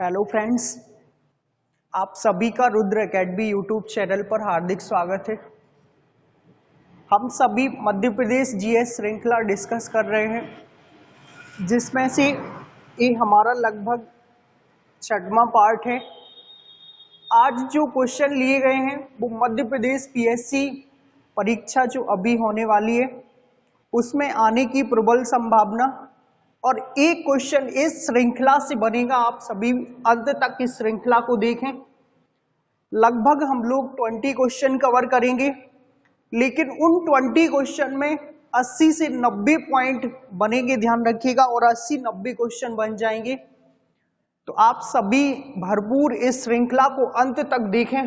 Hello friends, आप सभी का रुद्र एकेडमी यूट्यूब चैनल पर हार्दिक स्वागत है। हम सभी मध्य प्रदेश जीएस श्रृंखला डिस्कस कर रहे हैं, जिसमें से ये हमारा लगभग 6वां पार्ट है। आज जो क्वेश्चन लिए गए हैं वो मध्य प्रदेश पीएससी परीक्षा जो अभी होने वाली है उसमें आने की प्रबल संभावना, और एक क्वेश्चन इस श्रृंखला से बनेगा। आप सभी अंत तक इस श्रृंखला को देखें। लगभग हम लोग 20 क्वेश्चन कवर करेंगे, लेकिन उन 20 क्वेश्चन में 80 से 90 पॉइंट बनेंगे, ध्यान रखिएगा, और 80-90 क्वेश्चन बन जाएंगे। तो आप सभी भरपूर इस श्रृंखला को अंत तक देखें,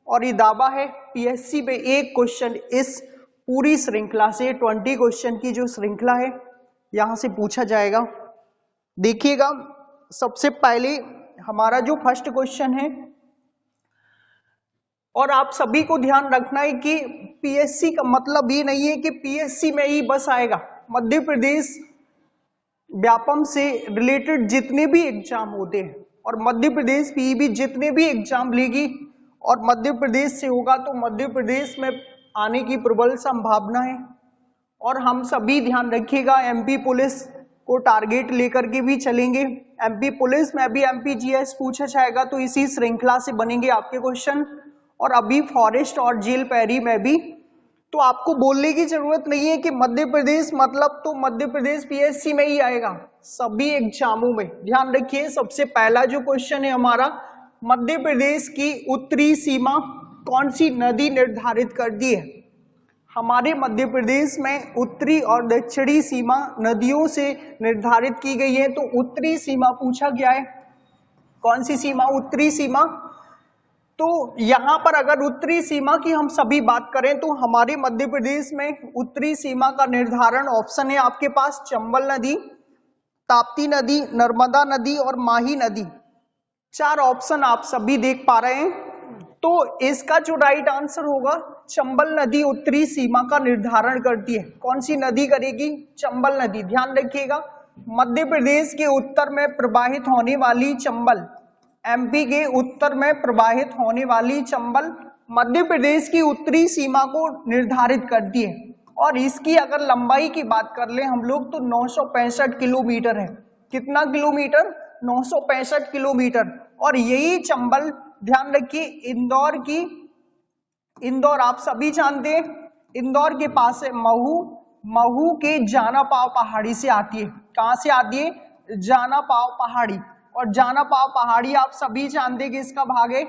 और ये दावा है पीएससी में एक क्वेश्चन इस पूरी श्रृंखला से 20 क्वेश्चन की जो श्रृंखला है यहां से पूछा जाएगा। देखिएगा, सबसे पहले हमारा जो फर्स्ट क्वेश्चन है, और आप सभी को ध्यान रखना है कि पीएससी का मतलब ये नहीं है कि पीएससी में ही बस आएगा। मध्य प्रदेश व्यापम से रिलेटेड जितने भी एग्जाम होते हैं और मध्य प्रदेश पीईबी जितने भी एग्जाम लेगी और मध्य प्रदेश से होगा, तो मध्य प्रदेश में आने की प्रबल संभावना है। और हम सभी ध्यान रखिएगा, एमपी पुलिस को टारगेट लेकर के भी चलेंगे। एमपी पुलिस में भी एमपी जीएस पूछा जाएगा, तो इसी श्रृंखला से बनेंगे आपके क्वेश्चन। और अभी फॉरेस्ट और जेल पैरी में भी, तो आपको बोलने की जरूरत नहीं है कि मध्य प्रदेश मतलब तो मध्य प्रदेश पीएससी में ही आएगा, सभी एग्जामों में। ध्यान रखिए, सबसे पहला जो क्वेश्चन है हमारा, मध्य प्रदेश की उत्तरी सीमा कौन सी नदी निर्धारित कर दी है? हमारे मध्य प्रदेश में उत्तरी और दक्षिणी सीमा नदियों से निर्धारित की गई है। तो उत्तरी सीमा पूछा गया है, कौन सी सीमा? उत्तरी सीमा। तो यहां पर अगर उत्तरी सीमा की हम सभी बात करें तो हमारे मध्य प्रदेश में उत्तरी सीमा का निर्धारण ऑप्शन है आपके पास चंबल नदी, ताप्ती नदी, नर्मदा नदी और माही नदी। 4 ऑप्शन आप सभी देख पा रहे हैं। तो इसका जो राइट आंसर होगा, चंबल नदी उत्तरी सीमा का निर्धारण करती है। कौन सी नदी करेगी? चंबल नदी। ध्यान रखिएगा, मध्य प्रदेश के उत्तर में प्रवाहित होने वाली चंबल, एमपी के उत्तर में प्रवाहित होने वाली चंबल मध्य प्रदेश की उत्तरी सीमा को निर्धारित करती है। और इसकी अगर लंबाई की बात कर ले हम लोग, तो 965 किलोमीटर है। कितना किलोमीटर? 965 किलोमीटर। और यही चंबल, ध्यान रखिए, इंदौर आप सभी जानते हैं, इंदौर के पास है महू। महू के जानापाव पहाड़ी से आती है। कहां से आती है? जानापाव पहाड़ी। और जानापाव पहाड़ी आप सभी जानते हैं किसका भाग है?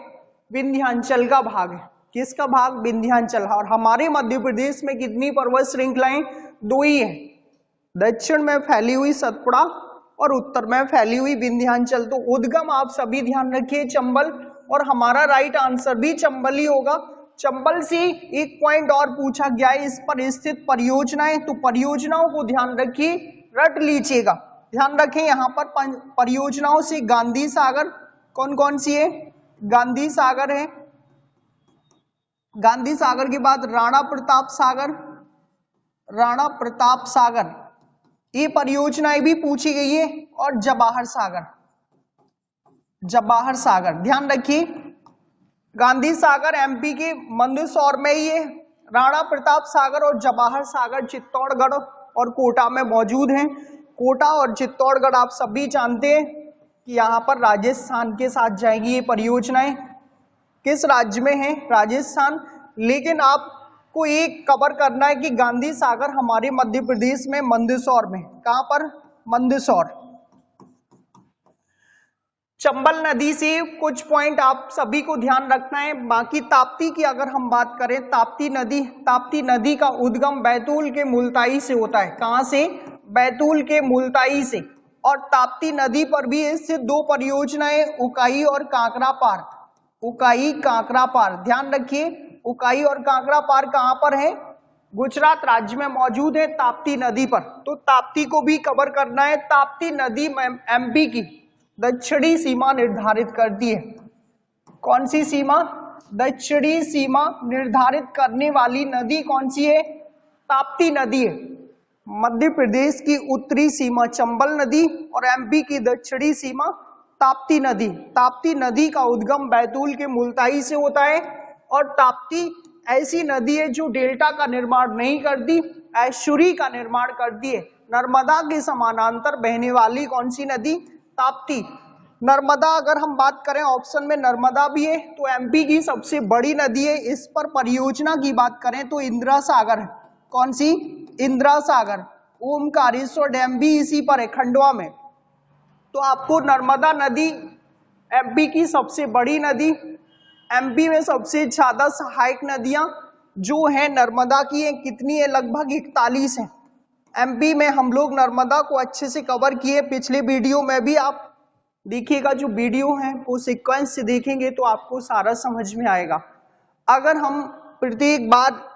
विंध्याचल का भाग है। किसका भाग? विंध्याचल। और हमारे मध्य प्रदेश में कितनी पर्वत श्रृंखलाएं? 2 ही है, दक्षिण में फैली हुई सतपुड़ा और उत्तर में फैली हुई विंध्याचल। तो उद्गम आप सभी ध्यान रखिए चंबल, और हमारा राइट आंसर भी चंबल ही होगा। चंबल से एक पॉइंट और पूछा गया है, इस पर स्थित परियोजनाएं। तो परियोजनाओं को ध्यान रखिए, रट लीजिएगा। ध्यान रखें, यहाँ पर परियोजनाओं से गांधी सागर कौन कौन सी है? गांधी सागर है, गांधी सागर के बाद राणा प्रताप सागर, राणा प्रताप सागर ये परियोजनाएं भी पूछी गई है, और जवाहर सागर, जवाहर सागर। ध्यान रखिए, गांधी सागर एमपी के मंदसौर में ही है, राणा प्रताप सागर और जवाहर सागर चित्तौड़गढ़ और कोटा में मौजूद हैं। कोटा और चित्तौड़गढ़ आप सभी जानते हैं कि यहाँ पर राजस्थान के साथ जाएगी ये परियोजनाएं। किस राज्य में है? राजस्थान। लेकिन आपको एक कवर करना है कि गांधी सागर हमारे मध्य प्रदेश में मंदसौर में। कहां पर? मंदसौर। चंबल नदी से कुछ पॉइंट आप सभी को ध्यान रखना है। बाकी ताप्ती की अगर हम बात करें, ताप्ती नदी का उद्गम बैतूल के मुल्ताई से होता है। कहां से? बैतूल के मुल्ताई से। और ताप्ती नदी पर भी स्थित 2 परियोजनाएं, उकाई और कांकरा पार। उकाई कांकरा पार, ध्यान रखिए, उकाई और कांकरा पार कहां पर है? गुजरात राज्य में मौजूद है, ताप्ती नदी पर। तो ताप्ती को भी कवर करना है। ताप्ती नदी एमपी की दक्षिणी सीमा निर्धारित करती है। कौन सी सीमा? दक्षिणी सीमा निर्धारित करने वाली नदी कौन सी है? ताप्ती नदी है। मध्य प्रदेश की उत्तरी सीमा चंबल नदी और एमपी की दक्षिणी सीमा ताप्ती नदी, ताप्ती नदी का उद्गम बैतूल के मुल्ताई से होता है और ताप्ती ऐसी नदी है जो डेल्टा का निर्माण नहीं करती, एस्चुरी का निर्माण करती है। नर्मदा के समानांतर बहने वाली कौन सी नदी? ताप्ती। नर्मदा, अगर हम बात करें ऑप्शन में नर्मदा भी है तो एमपी की सबसे बड़ी नदी है। इस पर परियोजना की बात करें तो इंदिरा सागर है। कौन सी? इंदिरा सागर। ओमकारेश्वर डैम भी इसी पर है, खंडवा में। तो आपको नर्मदा नदी एमपी की सबसे बड़ी नदी, एमपी में सबसे ज्यादा सहायक नदियां जो है नर्मदा की है, कितनी है? लगभग 41 है। एमपी में हम लोग नर्मदा को अच्छे से कवर किए पिछले वीडियो में भी। आप देखिएगा जो वीडियो है वो सीक्वेंस से देखेंगे तो आपको सारा समझ में आएगा। अगर हम प्रत्येक बार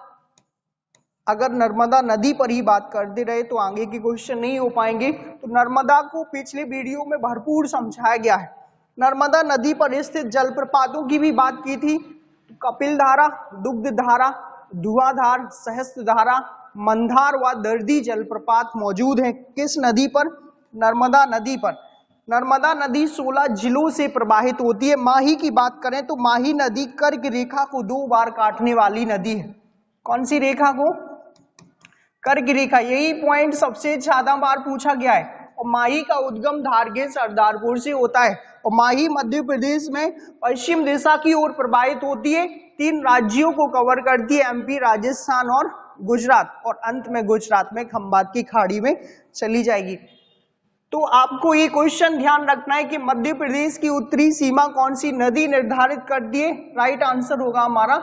अगर नर्मदा नदी पर ही बात करते रहे तो आगे के क्वेश्चन नहीं हो पाएंगे। तो नर्मदा को पिछले वीडियो में भरपूर समझाया गया है। नर्मदा नदी पर स्थित जलप्रपातों की भी बात की थी। कपिल धारा, दुग्ध धारा, धुआंधार, सहस्त्र धारा, मंदार व दर्दी जलप्रपात मौजूद हैं। किस नदी पर? नर्मदा नदी पर। नर्मदा नदी 16 जिलों से प्रवाहित होती है। माही की बात करें तो माही नदी कर्क रेखा को 2 बार काटने वाली नदी है। कौन सी रेखा को? कर्क रेखा। यही पॉइंट सबसे ज्यादा बार पूछा गया है। और माही का उद्गम धार के सरदारपुर से होता है और माही मध्य प्रदेश में पश्चिम दिशा की ओर प्रवाहित होती है। 3 राज्यों को कवर करती है, एमपी, राजस्थान और गुजरात, और अंत में गुजरात में खंबात की खाड़ी में चली जाएगी। तो आपको ये क्वेश्चन ध्यान रखना है कि मध्य प्रदेश की उत्तरी सीमा कौन सी नदी निर्धारित करती है? राइट आंसर होगा हमारा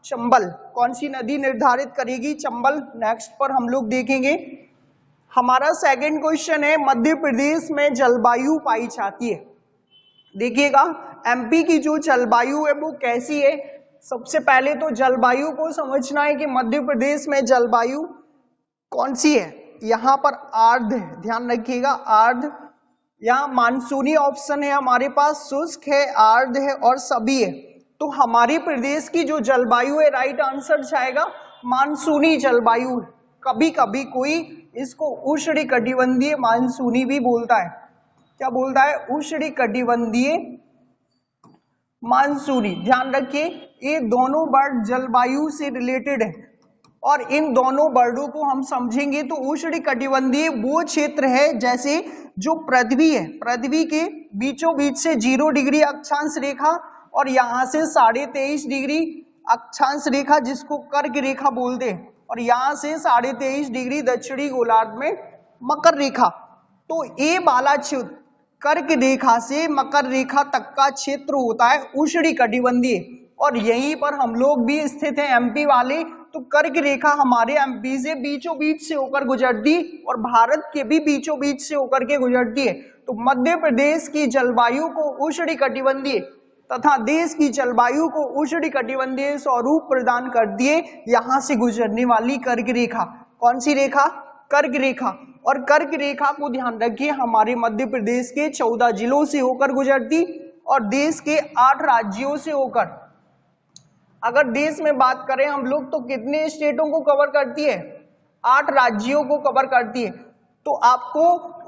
चंबल। कौन सी नदी निर्धारित करेगी? चंबल। नेक्स्ट पर हम लोग देखेंगे। हमारा सेकंड क्वेश्चन है, मध्य प्रदेश में जलवायु पाई जाती है। देखिएगा एमपी की जो जलवायु है वो कैसी है। सबसे पहले तो जलवायु को समझना है कि मध्य प्रदेश में जलवायु कौन सी है। यहाँ पर आर्द्र, ध्यान रखिएगा, आर्द्र। यहाँ मानसूनी ऑप्शन है हमारे पास, शुष्क है, आर्द्र है और सभी है। तो हमारे प्रदेश की जो जलवायु है, राइट आंसर जाएगा मानसूनी जलवायु। कभी कभी कोई इसको उष्णकटिबंधीय मानसूनी भी बोलता है। क्या बोलता है? उष्णकटिबंधीय मानसूनी। ध्यान रखिए ये दोनों वर्ड जलवायु से रिलेटेड है और इन दोनों वर्डों को हम समझेंगे तो उष्णकटिबंधीय वो क्षेत्र है जैसे जो पृथ्वी है, पृथ्वी के बीचों बीच से 0 डिग्री अक्षांश रेखा और यहाँ से 23.5 डिग्री अक्षांश रेखा जिसको कर्क रेखा बोलते हैं, और यहाँ से 23.5 डिग्री दक्षिणी गोलार्ध में मकर रेखा। तो ये वाला क्षेत्र कर्क रेखा से मकर रेखा तक का क्षेत्र होता है उष्णकटिबंधीय, और यहीं पर हम लोग भी स्थित हैं एमपी वाले। तो कर्क रेखा हमारे एमपी से बीचों बीच से होकर गुजरती और भारत के भी बीचों बीच से होकर के गुजरती है। तो मध्य प्रदेश की जलवायु को उष्णकटिबंधीय तथा देश की जलवायु को उष्णकटिबंधीय स्वरूप प्रदान करती है यहाँ से गुजरने वाली कर्क रेखा। कौन सी रेखा? कर्क रेखा। और कर्क रेखा को ध्यान रखिए हमारे मध्य प्रदेश के 14 जिलों से होकर गुजरती और देश के 8 राज्यों से होकर। अगर देश में बात करें हम लोग तो कितने स्टेटों को कवर करती है? 8 राज्यों को कवर करती है। तो आपको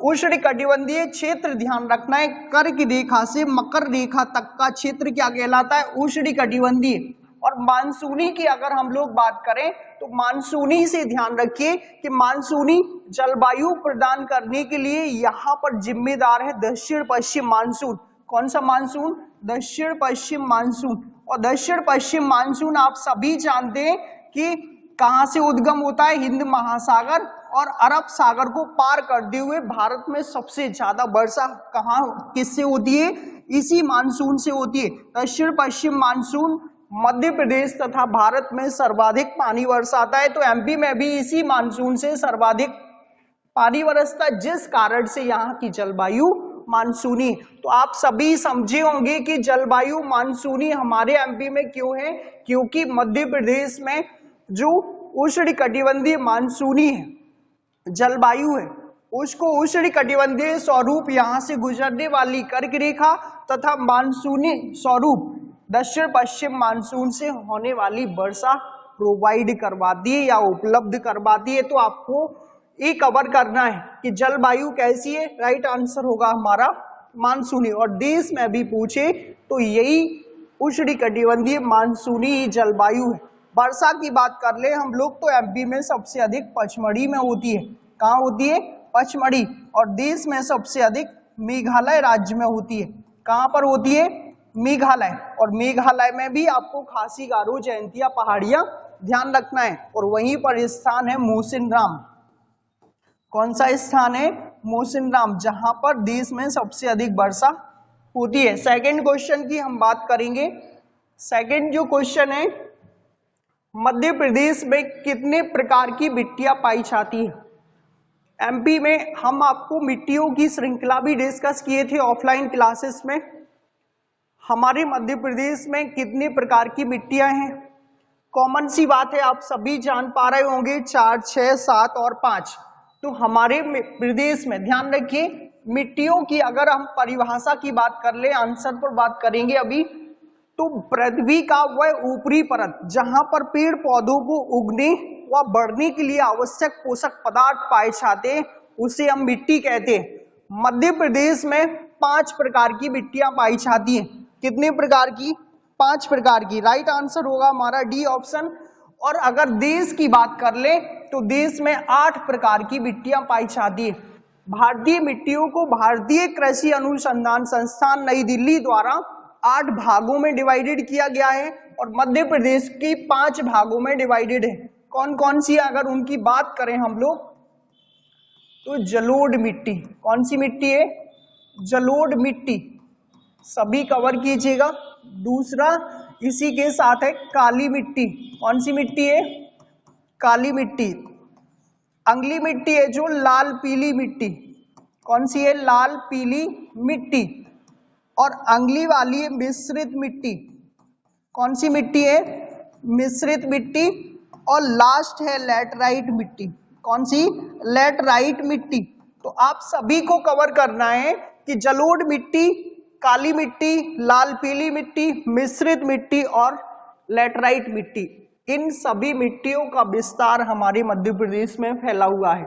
उष्णकटिबंधीय क्षेत्र ध्यान रखना है। कर्क रेखा से मकर रेखा तक का क्षेत्र क्या कहलाता है? उष्णकटिबंधीय। और मानसूनी की अगर हम लोग बात करें तो मानसूनी से ध्यान रखिए कि मानसूनी जलवायु प्रदान करने के लिए यहाँ पर जिम्मेदार है दक्षिण पश्चिम मानसून। कौन सा मानसून? दक्षिण पश्चिम मानसून। और दक्षिण पश्चिम मानसून आप सभी जानते हैं कि कहां से उद्गम होता है? हिंद महासागर और अरब सागर को पार करते हुए भारत में सबसे ज्यादा वर्षा कहां किससे होती है? इसी मानसून से होती है। दक्षिण पश्चिम मानसून मध्य प्रदेश तथा भारत में सर्वाधिक पानी बरसाता है। तो एमपी में भी इसी मानसून से सर्वाधिक पानी बरसता, जिस कारण से यहाँ की जलवायु मानसूनी। तो आप सभी समझे होंगे कि जलवायु मानसूनी हमारे एमपी में क्यों है? क्योंकि मध्य प्रदेश में जो उष्णकटिबंधीय मानसूनी है जलवायु है उसको उष्णकटिबंधीय स्वरूप यहाँ से गुजरने वाली कर्क रेखा तथा मानसूनी स्वरूप दक्षिण पश्चिम मानसून से होने वाली वर्षा प्रोवाइड करवाती है या उपलब्ध करवाती है। तो आपको ये कवर करना है कि जलवायु कैसी है। राइट आंसर होगा हमारा मानसूनी, और देश में भी पूछे तो यही उष्णकटिबंधीय मानसूनी जलवायु है। वर्षा की बात कर ले हम लोग तो एमपी में सबसे अधिक पचमढ़ी में होती है। कहाँ होती है? पचमढ़ी। और देश में सबसे अधिक मेघालय राज्य में होती है। कहाँ पर होती है? मेघालय। और मेघालय में भी आपको खासी, गारो, जयंतिया पहाड़ियां ध्यान रखना है। और वहीं पर स्थान है मोसिनराम। कौन सा स्थान है? मोसिनराम, जहां पर देश में सबसे अधिक वर्षा होती है। सेकंड क्वेश्चन की हम बात करेंगे। सेकंड जो क्वेश्चन है, मध्य प्रदेश में कितने प्रकार की मिट्टियां पाई जाती है? एमपी में हम आपको मिट्टियों की श्रृंखला भी डिस्कस किए थे ऑफलाइन क्लासेस में। हमारे मध्य प्रदेश में कितने प्रकार की मिट्टियां हैं? कॉमन सी बात है, आप सभी जान पा रहे होंगे, 4, 6, 7 और 5। तो हमारे प्रदेश में ध्यान रखिए, मिट्टियों की अगर हम परिभाषा की बात कर ले, आंसर पर बात करेंगे अभी, तो पृथ्वी का वह ऊपरी परत जहां पर पेड़ पौधों को उगने व बढ़ने के लिए आवश्यक पोषक पदार्थ पाए जाते हैं, उसे हम मिट्टी कहते हैं। मध्य प्रदेश में 5 प्रकार की मिट्टियां पाई जाती हैं। कितने प्रकार की? 5 प्रकार की। राइट आंसर होगा हमारा डी ऑप्शन। और अगर देश की बात कर ले तो देश में 8 प्रकार की मिट्टियां पाई जाती है। भारतीय मिट्टियों को भारतीय कृषि अनुसंधान संस्थान नई दिल्ली द्वारा 8 भागों में डिवाइडेड किया गया है और मध्य प्रदेश की 5 भागों में डिवाइडेड है। कौन कौन सी? अगर उनकी बात करें हम लोग तो जलोढ़ मिट्टी। कौन सी मिट्टी है? जलोढ़ मिट्टी, सभी कवर कीजिएगा। दूसरा इसी के साथ है काली मिट्टी। कौन सी मिट्टी है? काली मिट्टी। अगली मिट्टी है जो लाल पीली मिट्टी। कौन सी है? लाल पीली मिट्टी। और अगली वाली है मिश्रित मिट्टी। कौन सी मिट्टी है? मिश्रित मिट्टी। और लास्ट है लैटराइट मिट्टी। कौन सी? लैटराइट मिट्टी। तो आप सभी को कवर करना है कि जलोढ़ मिट्टी, काली मिट्टी, लाल पीली मिट्टी, मिश्रित मिट्टी और लैटराइट मिट्टी, इन सभी मिट्टियों का विस्तार हमारे मध्य प्रदेश में फैला हुआ है।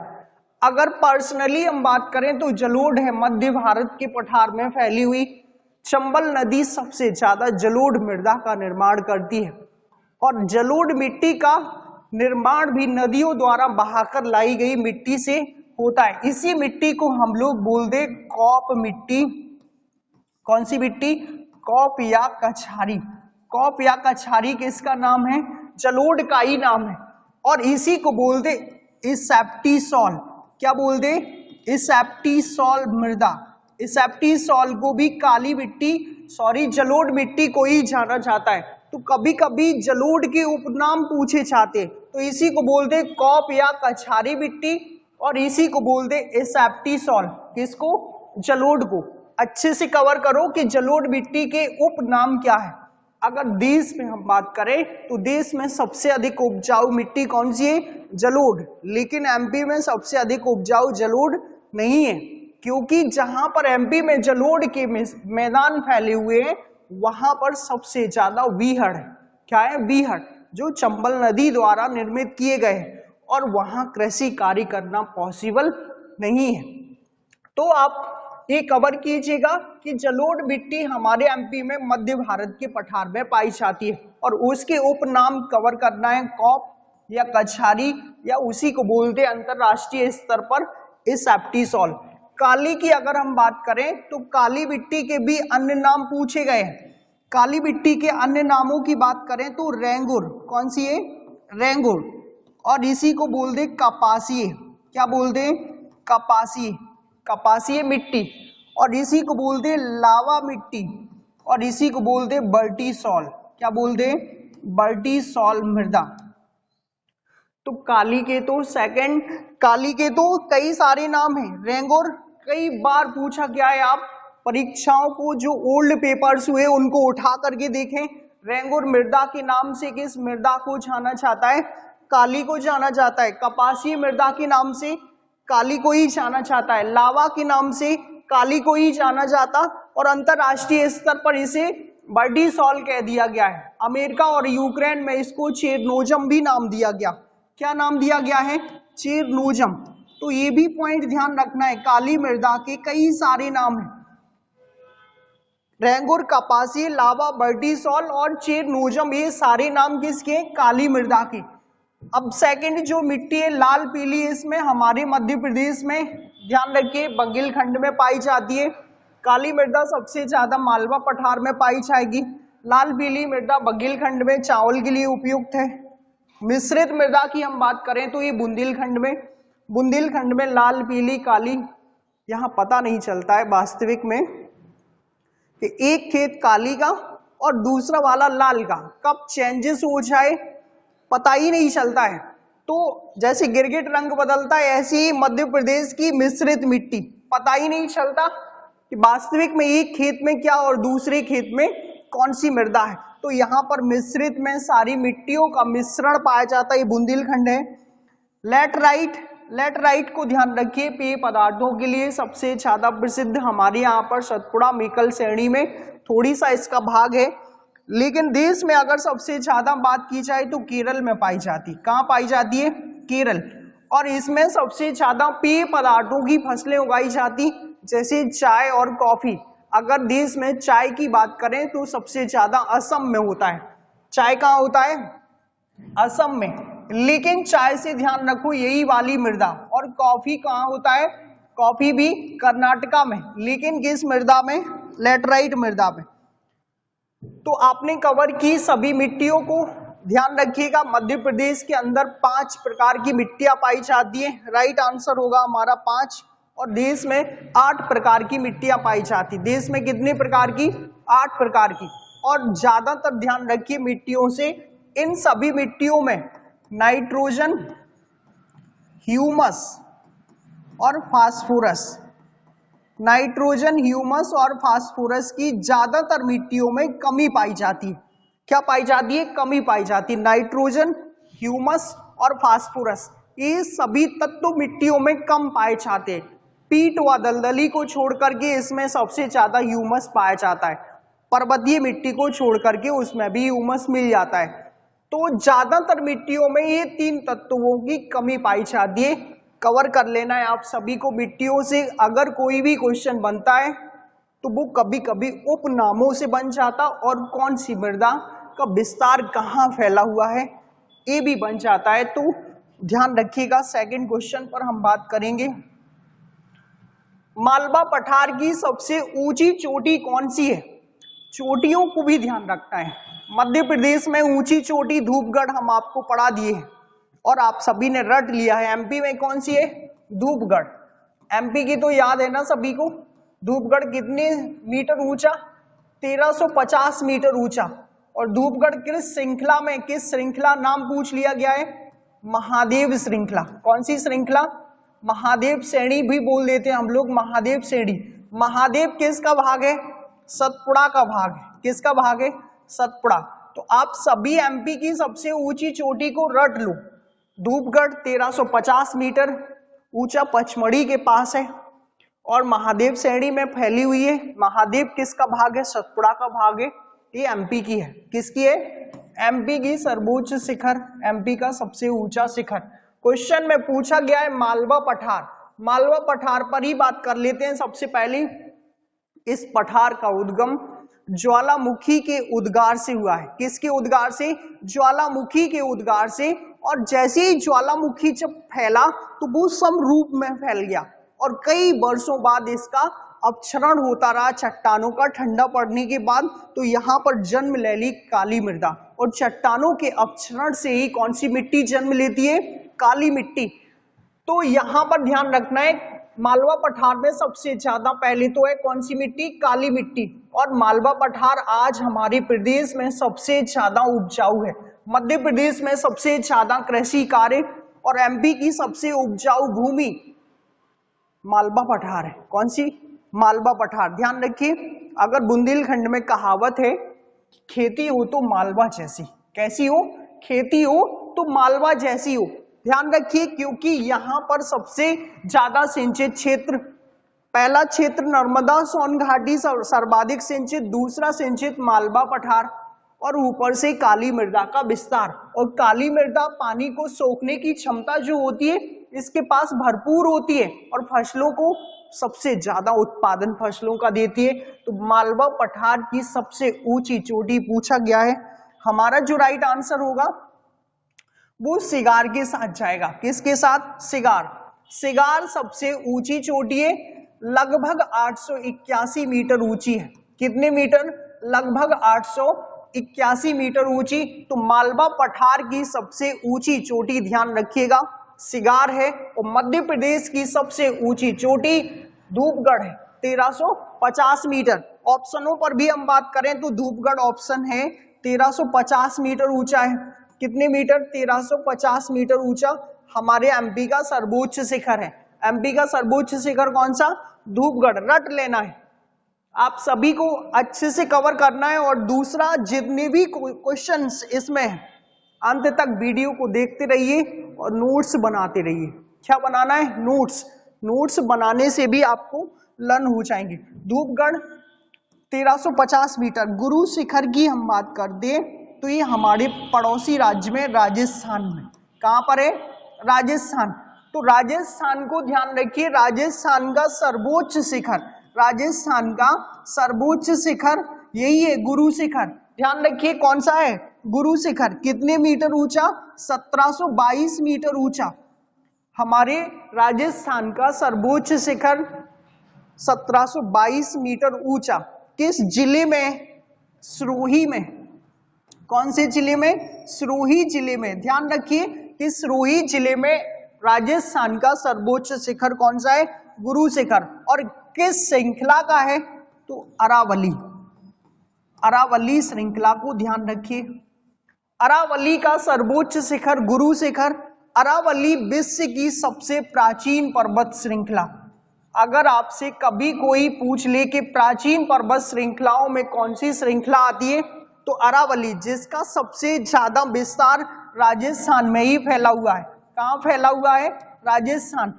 अगर पर्सनली हम बात करें तो जलोढ़ है मध्य भारत के पठार में फैली हुई। चंबल नदी सबसे ज्यादा जलोढ़ मृदा का निर्माण करती है और जलोढ़ मिट्टी का निर्माण भी नदियों द्वारा बहाकर लाई गई मिट्टी से होता है। इसी मिट्टी को हम लोग बोलते कॉप मिट्टी। कौन सी मिट्टी? कॉप या कछारी। कॉप या कछारी किसका नाम है? जलोढ़ का ही नाम है। और इसी को बोलते इसेप्टिसॉल। क्या बोलते? इसेप्टिसॉल मृदा। इसेप्टिसॉल को भी काली मिट्टी, जलोढ़ मिट्टी को ही जाना जाता है। तो कभी कभी जलोढ़ के उपनाम पूछे जाते, तो इसी को बोलते कॉप या कछारी मिट्टी और इसी को बोलते इसेप्टिसॉल। किसको? जलोढ़ को। अच्छे से कवर करो कि जलोढ़ मिट्टी के उपनाम क्या है। अगर देश में हम बात करें तो देश में सबसे अधिक उपजाऊ मिट्टी कौन सी है? जलोढ़। लेकिन एमपी में सबसे अधिक उपजाऊ जलोढ़ नहीं है, क्योंकि जहां पर एमपी में जलोढ़ के मैदान फैले हुए हैं वहां पर सबसे ज्यादा वीहड़ है। क्या है? वीहड़, जो चंबल नदी द्वारा निर्मित किए गए हैं और वहां कृषि कार्य करना पॉसिबल नहीं है। तो आप ये कवर कीजिएगा कि जलोढ़ मिट्टी हमारे एमपी में मध्य भारत के पठार में पाई जाती है और उसके उपनाम कवर करना है कॉप या कछारी या उसी को बोलते अंतरराष्ट्रीय स्तर पर इसेप्टिसॉल। काली की अगर हम बात करें तो काली मिट्टी के भी अन्य नाम पूछे गए हैं। काली मिट्टी के अन्य नामों की बात करें तो रेंगुर। कौन सी है? रेंगुर। और इसी को बोलते कपासीय। क्या बोलते? कपासीय। कपासीय मिट्टी। और इसी को बोलते लावा मिट्टी और इसी को बोलते बर्टीसॉल। क्या बोलते? बर्टीसॉल मृदा। तो काली के तो काली के तो कई सारे नाम हैं। रेंगुर कई बार पूछा गया है, आप परीक्षाओं को जो ओल्ड पेपर्स हुए उनको उठा करके देखें। रेंगुर मृदा के नाम से किस मृदा को जाना जाता है? काली को जाना जाता है। कपासीय मृदा के नाम से काली को ही जाना जाता है। लावा के नाम से काली को ही जाना जाता और अंतरराष्ट्रीय स्तर पर इसे बर्टीसॉल कह दिया गया है। अमेरिका और यूक्रेन में इसको चेरनोजम भी नाम दिया गया। क्या नाम दिया गया है? चेरनोजम। तो ये भी पॉइंट ध्यान रखना है, काली मृदा के कई सारे नाम हैं। रेंगुर, कपासी, लावा, बर्टिसोल और चेरनोजम, ये सारे नाम किसके हैं? काली मृदा के। अब सेकंड जो मिट्टी है लाल पीली, इसमें हमारे मध्य प्रदेश में ध्यान रखिए बुंदेलखंड में पाई जाती है। काली मृदा सबसे ज्यादा मालवा पठार में पाई जाएगी। लाल पीली मृदा बुंदेलखंड में चावल के लिए उपयुक्त है। मिश्रित मृदा की हम बात करें तो ये बुंदेलखंड में लाल पीली काली, यहाँ पता नहीं चलता है वास्तविक में कि एक खेत काली का और दूसरा वाला लाल का कब चेंजेस हो जाए पता ही नहीं चलता है। तो जैसे गिरगिट रंग बदलता है ऐसे ही मध्य प्रदेश की मिश्रित मिट्टी, पता ही नहीं चलता कि वास्तविक में एक खेत में क्या और दूसरे खेत में कौन सी मृदा है। तो यहाँ पर मिश्रित में सारी मिट्टियों का मिश्रण पाया जाता है, ये बुंदेलखंड है। लेटराइट को ध्यान रखिए, पेय पदार्थों के लिए सबसे ज्यादा प्रसिद्ध हमारे यहाँ पर सतपुड़ा मेकल श्रेणी में थोड़ी सा इसका भाग है, लेकिन देश में अगर सबसे ज्यादा बात की जाए तो केरल में पाई जाती। कहाँ पाई जाती है? केरल। और इसमें सबसे ज्यादा पेय पदार्थों की फसलें उगाई जाती, जैसे चाय और कॉफी। अगर देश में चाय की बात करें तो सबसे ज्यादा असम में होता है। चाय कहाँ होता है? असम में। लेकिन चाय से ध्यान रखो यही वाली मृदा। और कॉफी कहाँ होता है? कॉफी भी कर्नाटका में, लेकिन किस मृदा में? लेटराइट मृदा में। तो आपने कवर की सभी मिट्टियों को। ध्यान रखिएगा मध्य प्रदेश के अंदर 5 प्रकार की मिट्टियां पाई जाती है, राइट आंसर होगा हमारा 5। और देश में 8 प्रकार की मिट्टियां पाई जाती। देश में कितने प्रकार की? 8 प्रकार की। और ज्यादातर ध्यान रखिए मिट्टियों से, इन सभी मिट्टियों में नाइट्रोजन, ह्यूमस और फास्फोरस, नाइट्रोजन, ह्यूमस और फास्फोरस की ज्यादातर मिट्टियों में कमी पाई जाती है। क्या पाई जाती है? कमी पाई जाती है। नाइट्रोजन, ह्यूमस और फास्फोरस ये सभी तत्व मिट्टियों में कम पाए जाते हैं। पीट व दलदली को छोड़ करके इसमें सबसे ज्यादा ह्यूमस पाया जाता है। पर्वतीय मिट्टी को छोड़ करके उसमें भी ह्यूमस मिल जाता है। तो ज्यादातर मिट्टियों में ये 3 तत्वों की कमी पाई जाती है। कवर कर लेना है आप सभी को मिट्टियों से। अगर कोई भी क्वेश्चन बनता है तो वो कभी कभी उपनामों से बन जाता, और कौन सी मृदा का विस्तार कहाँ फैला हुआ है ये भी बन जाता है। तो ध्यान रखिएगा। सेकंड क्वेश्चन पर हम बात करेंगे। मालवा पठार की सबसे ऊंची चोटी कौन सी है? चोटियों को भी ध्यान रखना है। मध्य प्रदेश में ऊंची चोटी धूपगढ़ हम आपको पढ़ा दिए हैं और आप सभी ने रट लिया है। एमपी में कौन सी है? धूपगढ़। एमपी की तो याद है ना सभी को। धूपगढ़ कितने मीटर ऊंचा? 1350 मीटर ऊंचा। और धूपगढ़ किस श्रृंखला में, किस श्रृंखला नाम पूछ लिया गया है? महादेव श्रृंखला। कौन सी श्रृंखला? महादेव श्रेणी भी बोल देते हैं हम लोग, महादेव श्रेणी। महादेव किसका भाग है? सतपुड़ा का भाग है। किसका भाग है? सतपुड़ा। तो आप सभी एमपी की सबसे ऊंची चोटी को रट लो। धूपगढ़ 1350 मीटर ऊंचा पचमढ़ी के पास है और महादेव श्रेणी में फैली हुई है। महादेव किसका भाग है? सतपुड़ा का भाग है। ये एमपी की है। किसकी है? एमपी की सर्वोच्च शिखर, एमपी का सबसे ऊंचा शिखर। क्वेश्चन में पूछा गया है मालवा पठार। मालवा पठार पर ही बात कर लेते हैं। सबसे पहले इस पठार का उद्गम ज्वालामुखी के उद्गार से हुआ है। किसके उद्गार से? ज्वालामुखी के उद्गार से। और जैसे ही ज्वालामुखी जब फैला तो वो समरूप में फैल गया और कई वर्षों बाद इसका अपक्षरण होता रहा चट्टानों का ठंडा पड़ने के बाद। तो यहाँ पर जन्म ले ली काली मृदा और चट्टानों के अपक्षरण से ही कौन सी मिट्टी जन्म लेती है? काली मिट्टी। तो यहाँ पर ध्यान रखना है मालवा पठार में सबसे ज्यादा पहले तो है कौन सी मिट्टी? काली मिट्टी। और मालवा पठार आज हमारे प्रदेश में सबसे ज्यादा उपजाऊ है। मध्य प्रदेश में सबसे ज्यादा कृषि कार्य और एमपी की सबसे उपजाऊ भूमि मालवा पठार है। कौन सी? मालवा पठार। ध्यान रखिए, अगर बुंदेलखंड में कहावत है खेती हो तो मालवा जैसी। कैसी हो? खेती हो तो मालवा जैसी हो। ध्यान रखिए क्योंकि यहाँ पर सबसे ज्यादा सिंचित क्षेत्र, पहला क्षेत्र नर्मदा सोन घाटी सर्वाधिक सिंचित, दूसरा सिंचित मालवा पठार और ऊपर से काली मृदा का विस्तार। और काली मृदा पानी को सोखने की क्षमता जो होती है इसके पास भरपूर होती है और फसलों को सबसे ज्यादा उत्पादन फसलों का देती है। तो मालवा पठार की सबसे ऊंची चोटी पूछा गया है। हमारा जो राइट आंसर होगा वो सिगार के साथ जाएगा। किसके साथ? सिगार। सिगार सबसे ऊंची चोटी है, लगभग 881 मीटर ऊंची है। कितने मीटर? लगभग 881 मीटर ऊंची। तो मालवा पठार की सबसे ऊंची चोटी ध्यान रखिएगा सिगार है। और मध्य प्रदेश की सबसे ऊंची चोटी धूपगढ़ है, 1350 मीटर। ऑप्शनों पर भी हम बात करें तो धूपगढ़ ऑप्शन है, 1350 मीटर ऊंचा है। कितने मीटर? 1350 मीटर ऊंचा हमारे एमपी का सर्वोच्च शिखर है। एमपी का सर्वोच्च शिखर कौन सा? धूपगढ़। रट लेना है, आप सभी को अच्छे से कवर करना है। और दूसरा, जितने भी क्वेश्चंस इसमें अंत तक वीडियो को देखते रहिए और नोट्स बनाते रहिए। क्या बनाना है? नोट्स। नोट्स बनाने से भी आपको लर्न हो जाएंगे। धूपगढ़ 1350 मीटर। गुरु शिखर की हम बात कर दें तो ये हमारे पड़ोसी राज्य में राजस्थान में। कहां पर है? राजस्थान। तो राजस्थान को ध्यान रखिए, राजस्थान का सर्वोच्च शिखर, राजस्थान का सर्वोच्च शिखर यही है, गुरु शिखर। ध्यान रखिए कौन सा है? गुरु शिखर। कितने मीटर ऊंचा? 1722 मीटर ऊंचा हमारे राजस्थान का सर्वोच्च शिखर, 1722 मीटर ऊंचा। किस जिले में? सिरोही में। कौन से जिले में? सिरोही जिले में। ध्यान रखिए कि सिरोही जिले में राजस्थान का सर्वोच्च शिखर कौन सा है? गुरु शिखर। और किस श्रृंखला का है? तो अरावली। अरावली श्रृंखला को ध्यान रखिए। अरावली का सर्वोच्च शिखर गुरु शिखर। अरावली विश्व की सबसे प्राचीन पर्वत श्रृंखला। अगर आपसे कभी कोई पूछ ले कि प्राचीन पर्वत श्रृंखलाओं में कौन सी श्रृंखला आती है, तो अरावली, जिसका सबसे ज्यादा विस्तार राजस्थान में ही फैला हुआ है। कहां फैला हुआ है? राजस्थान।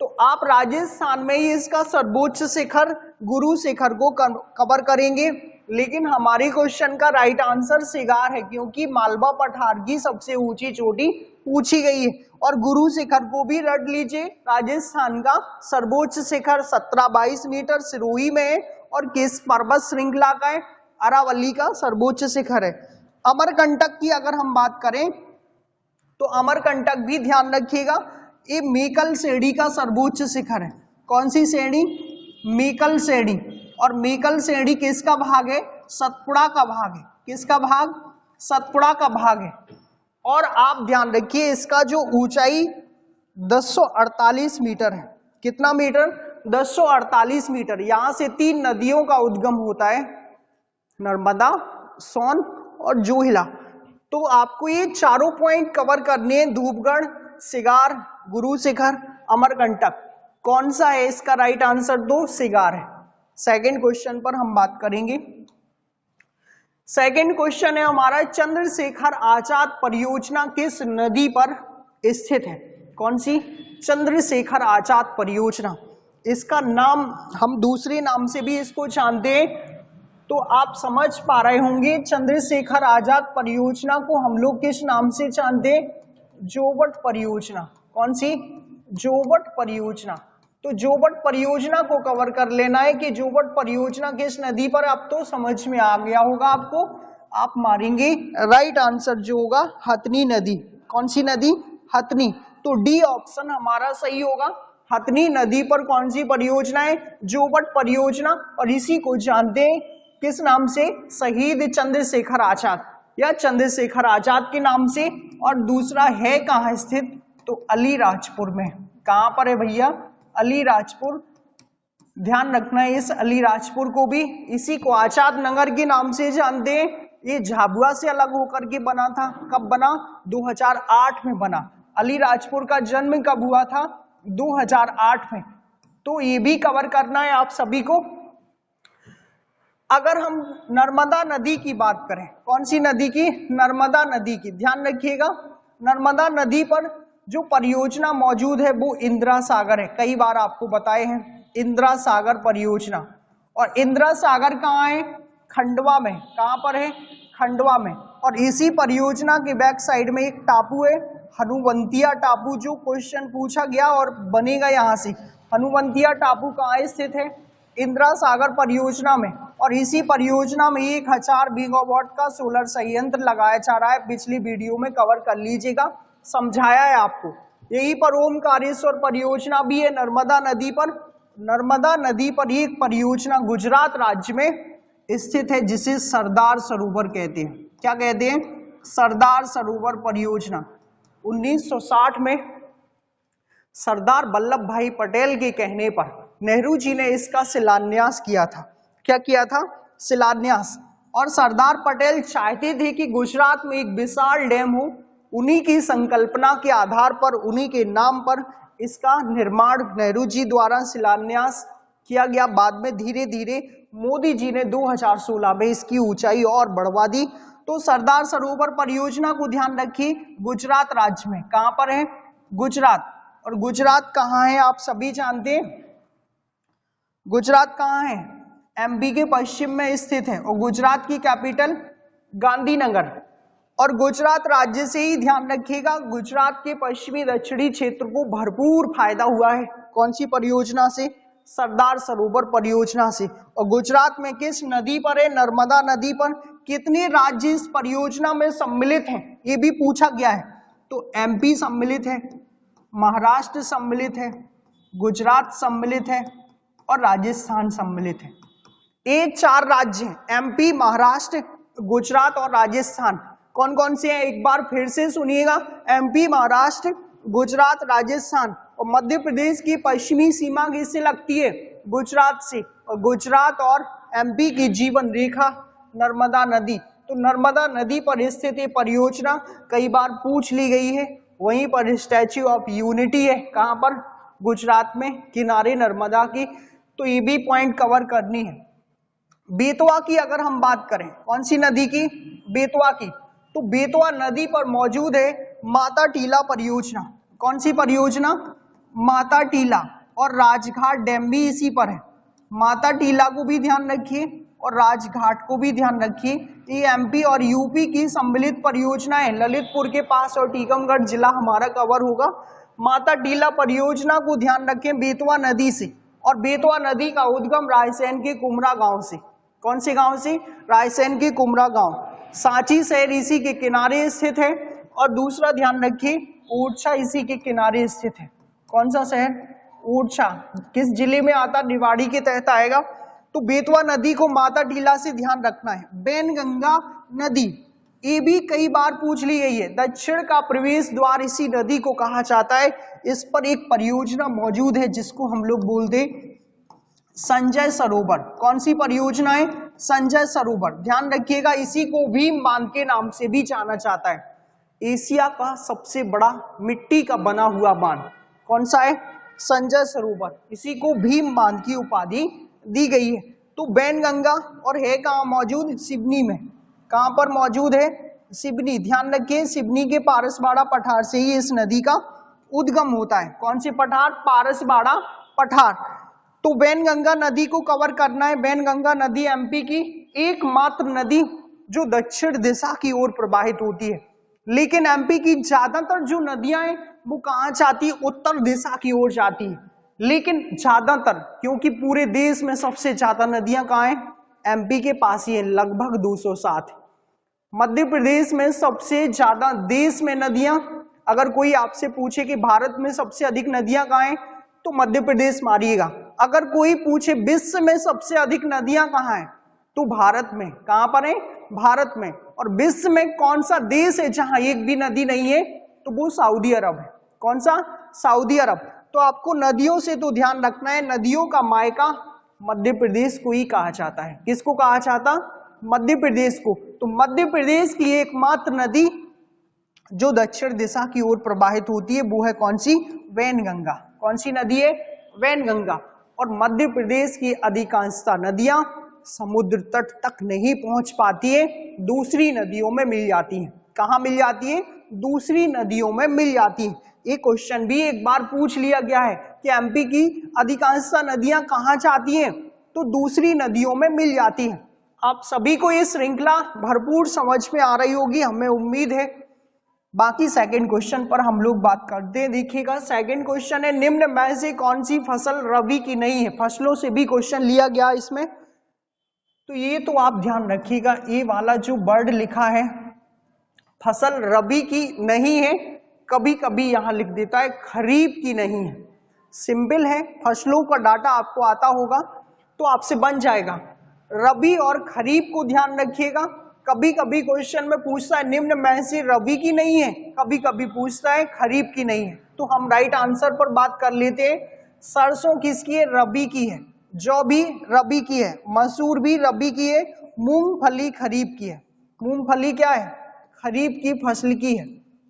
तो आप राजस्थान में ही इसका सर्वोच्च शिखर गुरु शिखर को कवर करेंगे। लेकिन हमारे क्वेश्चन का राइट आंसर सिगार है, क्योंकि मालवा पठार की सबसे ऊंची चोटी पूछी गई है। और गुरु शिखर को भी रट लीजिए, राजस्थान का सर्वोच्च शिखर 1722 मीटर सिरोही में है। और किस पर्वत श्रृंखला का है? अरावली का सर्वोच्च शिखर है। अमरकंटक की अगर हम बात करें तो अमरकंटक भी ध्यान रखिएगा, ये मेकल श्रेणी का सर्वोच्च शिखर है। कौन सी श्रेणी? मेकल श्रेणी। और मेकल श्रेणी किसका भाग है? सतपुड़ा का भाग है। किसका भाग? सतपुड़ा का भाग है। और आप ध्यान रखिए इसका जो ऊंचाई 1048 मीटर है। कितना मीटर? 1048 मीटर। यहां से 3 नदियों का उद्गम होता है, नर्मदा, सोन और जोहिला। तो आपको ये चारों पॉइंट कवर करने हैं, धूपगढ़, सिगार, गुरु शिखर, अमरकंटक। कौन सा है इसका राइट आंसर? दो सिगार है। सेकंड क्वेश्चन पर हम बात करेंगे। सेकंड क्वेश्चन है हमारा, चंद्रशेखर आजाद परियोजना किस नदी पर स्थित है? कौन सी? चंद्रशेखर आजाद परियोजना। इसका नाम हम दूसरे नाम से भी इसको जानते हैं, तो आप समझ पा रहे होंगे चंद्रशेखर आजाद परियोजना को हम लोग किस नाम से जानते हैं? जोवट परियोजना। कौन सी? जोवट परियोजना। तो जोवट परियोजना को कवर कर लेना है कि जोवट परियोजना किस नदी पर, अब तो समझ में आ गया होगा आपको। आप मारेंगे राइट आंसर जो होगा हथनी नदी। कौन सी नदी? हथनी। तो डी ऑप्शन हमारा सही होगा। हथनी नदी पर कौन सी परियोजना है? जोवट परियोजना। और इसी को जानते हैं किस नाम से? शहीद चंद्रशेखर आजाद या चंद्रशेखर आजाद के नाम से। और दूसरा है कहाँ स्थित? तो अलीराजपुर में। कहां पर है भैया? अलीराजपुर। ध्यान रखना है इस अलीराजपुर को भी। इसी को आजाद नगर के नाम से जानते हैं। ये झाबुआ से अलग होकर के बना था। कब बना? 2008 में बना। अलीराजपुर का जन्म कब हुआ था? 2008 में। तो ये भी कवर करना है आप सभी को। अगर हम नर्मदा नदी की बात करें, कौन सी नदी की? नर्मदा नदी की। ध्यान रखिएगा नर्मदा नदी पर जो परियोजना मौजूद है वो इंदिरा सागर है। कई बार आपको बताए हैं इंदिरा सागर परियोजना। और इंदिरा सागर कहाँ है? खंडवा में। कहां पर है? खंडवा में। और इसी परियोजना के बैक साइड में एक टापू है हनुवंतिया टापू, जो क्वेश्चन पूछा गया और बनेगा यहाँ से। हनुवंतिया टापू कहाँ स्थित है? इंदिरा सागर परियोजना में। और इसी परियोजना में 1000 गीगावाट का सोलर संयंत्र लगाया जा रहा है। पिछली वीडियो में कवर कर लीजिएगा, समझाया है आपको। यही पर ओमकारेश्वर परियोजना भी है नर्मदा नदी पर। नर्मदा नदी पर एक परियोजना गुजरात राज्य में स्थित है जिसे सरदार सरोवर कहते हैं। क्या कहते हैं? सरदार सरोवर परियोजना। 1960 में सरदार वल्लभ भाई पटेल के कहने पर नेहरू जी ने इसका शिलान्यास किया था। क्या किया था? शिलान्यास। और सरदार पटेल चाहते थे कि गुजरात में एक विशाल डैम हो। उन्हीं की संकल्पना के आधार पर, उन्हीं के नाम पर इसका निर्माण नेहरू जी द्वारा शिलान्यास किया गया। बाद में धीरे धीरे मोदी जी ने 2016 में इसकी ऊंचाई और बढ़वा दी। तो सरदार सरोवर परियोजना को ध्यान रखिए, गुजरात राज्य में। कहां पर है? गुजरात। और गुजरात कहाँ है आप सभी जानते हैं? गुजरात कहाँ है? एमपी के पश्चिम में स्थित है। और गुजरात की कैपिटल गांधीनगर। और गुजरात राज्य से ही ध्यान रखिएगा, गुजरात के पश्चिमी दक्षिणी क्षेत्र को भरपूर फायदा हुआ है। कौन सी परियोजना से? सरदार सरोवर परियोजना से। और गुजरात में किस नदी पर है? नर्मदा नदी पर। कितने राज्य इस परियोजना में सम्मिलित हैं ये भी पूछा गया है। तो एमपी सम्मिलित है, महाराष्ट्र सम्मिलित है, गुजरात सम्मिलित है और राजस्थान सम्मिलित है। ये 4 राज्य हैं, एमपी, महाराष्ट्र, गुजरात और राजस्थान। कौन कौन से हैं एक बार फिर से सुनिएगा? एमपी, महाराष्ट्र, गुजरात, राजस्थान। और मध्य प्रदेश की पश्चिमी सीमा किससे लगती है? गुजरात से। और गुजरात और एमपी की जीवन रेखा नर्मदा नदी। तो नर्मदा नदी पर स्थित ये परियोजना कई बार पूछ ली गई है। वहीं पर स्टैच्यू ऑफ यूनिटी है। कहां पर? गुजरात में, किनारे नर्मदा की। तो ये भी पॉइंट कवर करनी है। बेतवा की अगर हम बात करें, कौन सी नदी की? बेतवा की। तो बेतवा नदी पर मौजूद है माता टीला परियोजना। कौन सी परियोजना? माता टीला। और राजघाट डैम भी इसी पर है। माता टीला को भी ध्यान रखिए और राजघाट को भी ध्यान रखिए। ये एमपी और यूपी की सम्मिलित परियोजना है। ललितपुर के पास और टीकमगढ़ जिला हमारा कवर होगा। माता टीला परियोजना को ध्यान रखें बेतवा नदी से। और बेतवा नदी का उद्गम रायसेन के कुमरा गांव से। कौन से गांव से? रायसेन के कुमरा गांव। सांची शहर इसी के किनारे स्थित है। और दूसरा ध्यान रखिए, ओरछा इसी के किनारे स्थित है। कौन सा शहर? ओरछा। किस जिले में आता? निवाड़ी के तहत आएगा। तो बेतवा नदी को माता टीला से ध्यान रखना है। बैनगंगा नदी, ये भी कई बार पूछ ली गई है। दक्षिण का प्रवेश द्वार इसी नदी को कहा जाता है। इस पर एक परियोजना मौजूद है जिसको हम लोग बोलते संजय सरोवर। कौन सी परियोजना है? संजय सरोवर। ध्यान रखिएगा, इसी को भीम बांध के नाम से भी जाना जाता है। एशिया का सबसे बड़ा मिट्टी का बना हुआ बांध कौन सा है? संजय सरोवर। इसी को भीम बांध की उपाधि दी गई है। तो बैनगंगा और है कहाँ मौजूद? सिवनी में। कहाँ पर मौजूद है? सिवनी। ध्यान रखिए, सिवनी के पारसबाड़ा पठार से ही इस नदी का उद्गम होता है। कौन से पठार? पारसबाड़ा पठार। तो बैनगंगा नदी को कवर करना है। बैनगंगा नदी एमपी की एकमात्र नदी जो दक्षिण दिशा की ओर प्रवाहित होती है। लेकिन एमपी की ज्यादातर जो नदियां हैं वो कहाँ जाती है? उत्तर दिशा की ओर जाती है। लेकिन ज्यादातर, क्योंकि पूरे देश में सबसे ज्यादा नदियां कहाँ हैं? एमपी के पास ही है, लगभग 207। मध्य प्रदेश में सबसे ज्यादा देश में नदियां, अगर कोई आपसे पूछे कि भारत में सबसे अधिक नदियां कहाँ हैं तो मध्य प्रदेश मारिएगा। अगर कोई पूछे विश्व में सबसे अधिक नदियां कहाँ हैं तो भारत में। कहां पर है? भारत में। और विश्व में कौन सा देश है जहां एक भी नदी नहीं है तो वो सऊदी अरब है। कौन सा? सऊदी अरब। तो आपको नदियों से तो ध्यान रखना है, नदियों का मायका मध्य प्रदेश को ही कहा जाता है। किसको कहा जाता? मध्य प्रदेश को। तो मध्य प्रदेश की एकमात्र नदी जो दक्षिण दिशा की ओर प्रवाहित होती है वो है कौन सी? वैनगंगा। कौन सी नदी है? वैनगंगा। और मध्य प्रदेश की अधिकांशतः नदियां समुद्र तट तक नहीं पहुंच पाती है, दूसरी नदियों में मिल जाती है। कहां मिल जाती है? दूसरी नदियों में मिल जाती है। ये क्वेश्चन भी एक बार पूछ लिया गया है कि एमपी की अधिकांशतः नदियां कहां जाती हैं तो दूसरी नदियों में मिल जाती है। आप सभी को ये श्रृंखला भरपूर समझ में आ रही होगी, हमें उम्मीद है। बाकी सेकंड क्वेश्चन पर हम लोग बात करते हैं। देखिएगा सेकंड क्वेश्चन है, निम्न में से कौन सी फसल रबी की नहीं है। फसलों से भी क्वेश्चन लिया गया इसमें, तो ये तो आप ध्यान रखिएगा, ये वाला जो वर्ड लिखा है फसल रबी की नहीं है, कभी कभी यहां लिख देता है खरीफ की नहीं है। सिंपल है, फसलों का डाटा आपको आता होगा तो आपसे बन जाएगा। रबी और खरीफ को ध्यान रखिएगा, कभी कभी क्वेश्चन में पूछता है निम्न में से रबी की नहीं है, कभी कभी पूछता है खरीफ की नहीं है। तो हम राइट आंसर पर बात कर लेते हैं। सरसों किसकी है? रबी की है। जौ भी रबी की है, मसूर भी रबी की है, मूंगफली खरीफ की है। मूंगफली क्या है? खरीफ की फसल की है।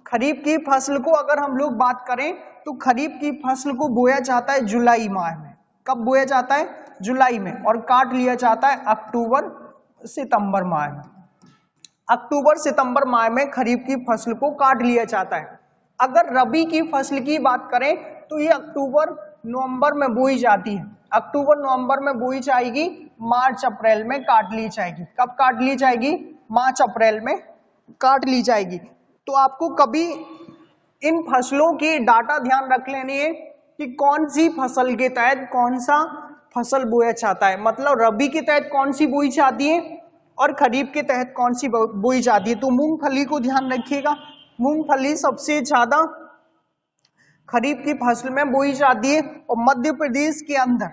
खरीफ की फसल को अगर हम लोग बात करें तो खरीफ की फसल को बोया जाता है जुलाई माह में। कब बोया जाता है? जुलाई में। और काट लिया जाता है अक्टूबर सितंबर माह में। अक्टूबर सितंबर माह में खरीफ की फसल को काट लिया जाता है। अगर रबी की फसल की बात करें तो ये अक्टूबर नवंबर में बोई जाती है। अक्टूबर नवंबर में बोई जाएगी, मार्च अप्रैल में काट ली जाएगी। कब काट ली जाएगी? मार्च अप्रैल में काट ली जाएगी। तो आपको कभी इन फसलों की डाटा ध्यान रख लेनी है कि कौन सी फसल के तहत कौन सा फसल बोया जाता है। मतलब रबी के तहत कौन सी बोई जाती है और खरीफ के तहत कौन सी बोई जाती है। तो मूंगफली को ध्यान रखिएगा, मूंगफली सबसे ज्यादा खरीफ की फसल में बोई जाती है और मध्य प्रदेश के अंदर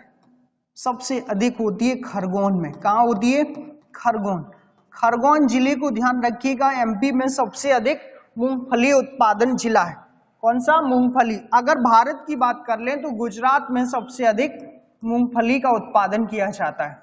सबसे अधिक होती है खरगोन में। कहाँ होती है? खरगोन। खरगोन जिले को ध्यान रखिएगा, एमपी में सबसे अधिक मूंगफली उत्पादन जिला है। कौन सा? मूंगफली। अगर भारत की बात कर लें तो गुजरात में सबसे अधिक मूंगफली का उत्पादन किया जाता है।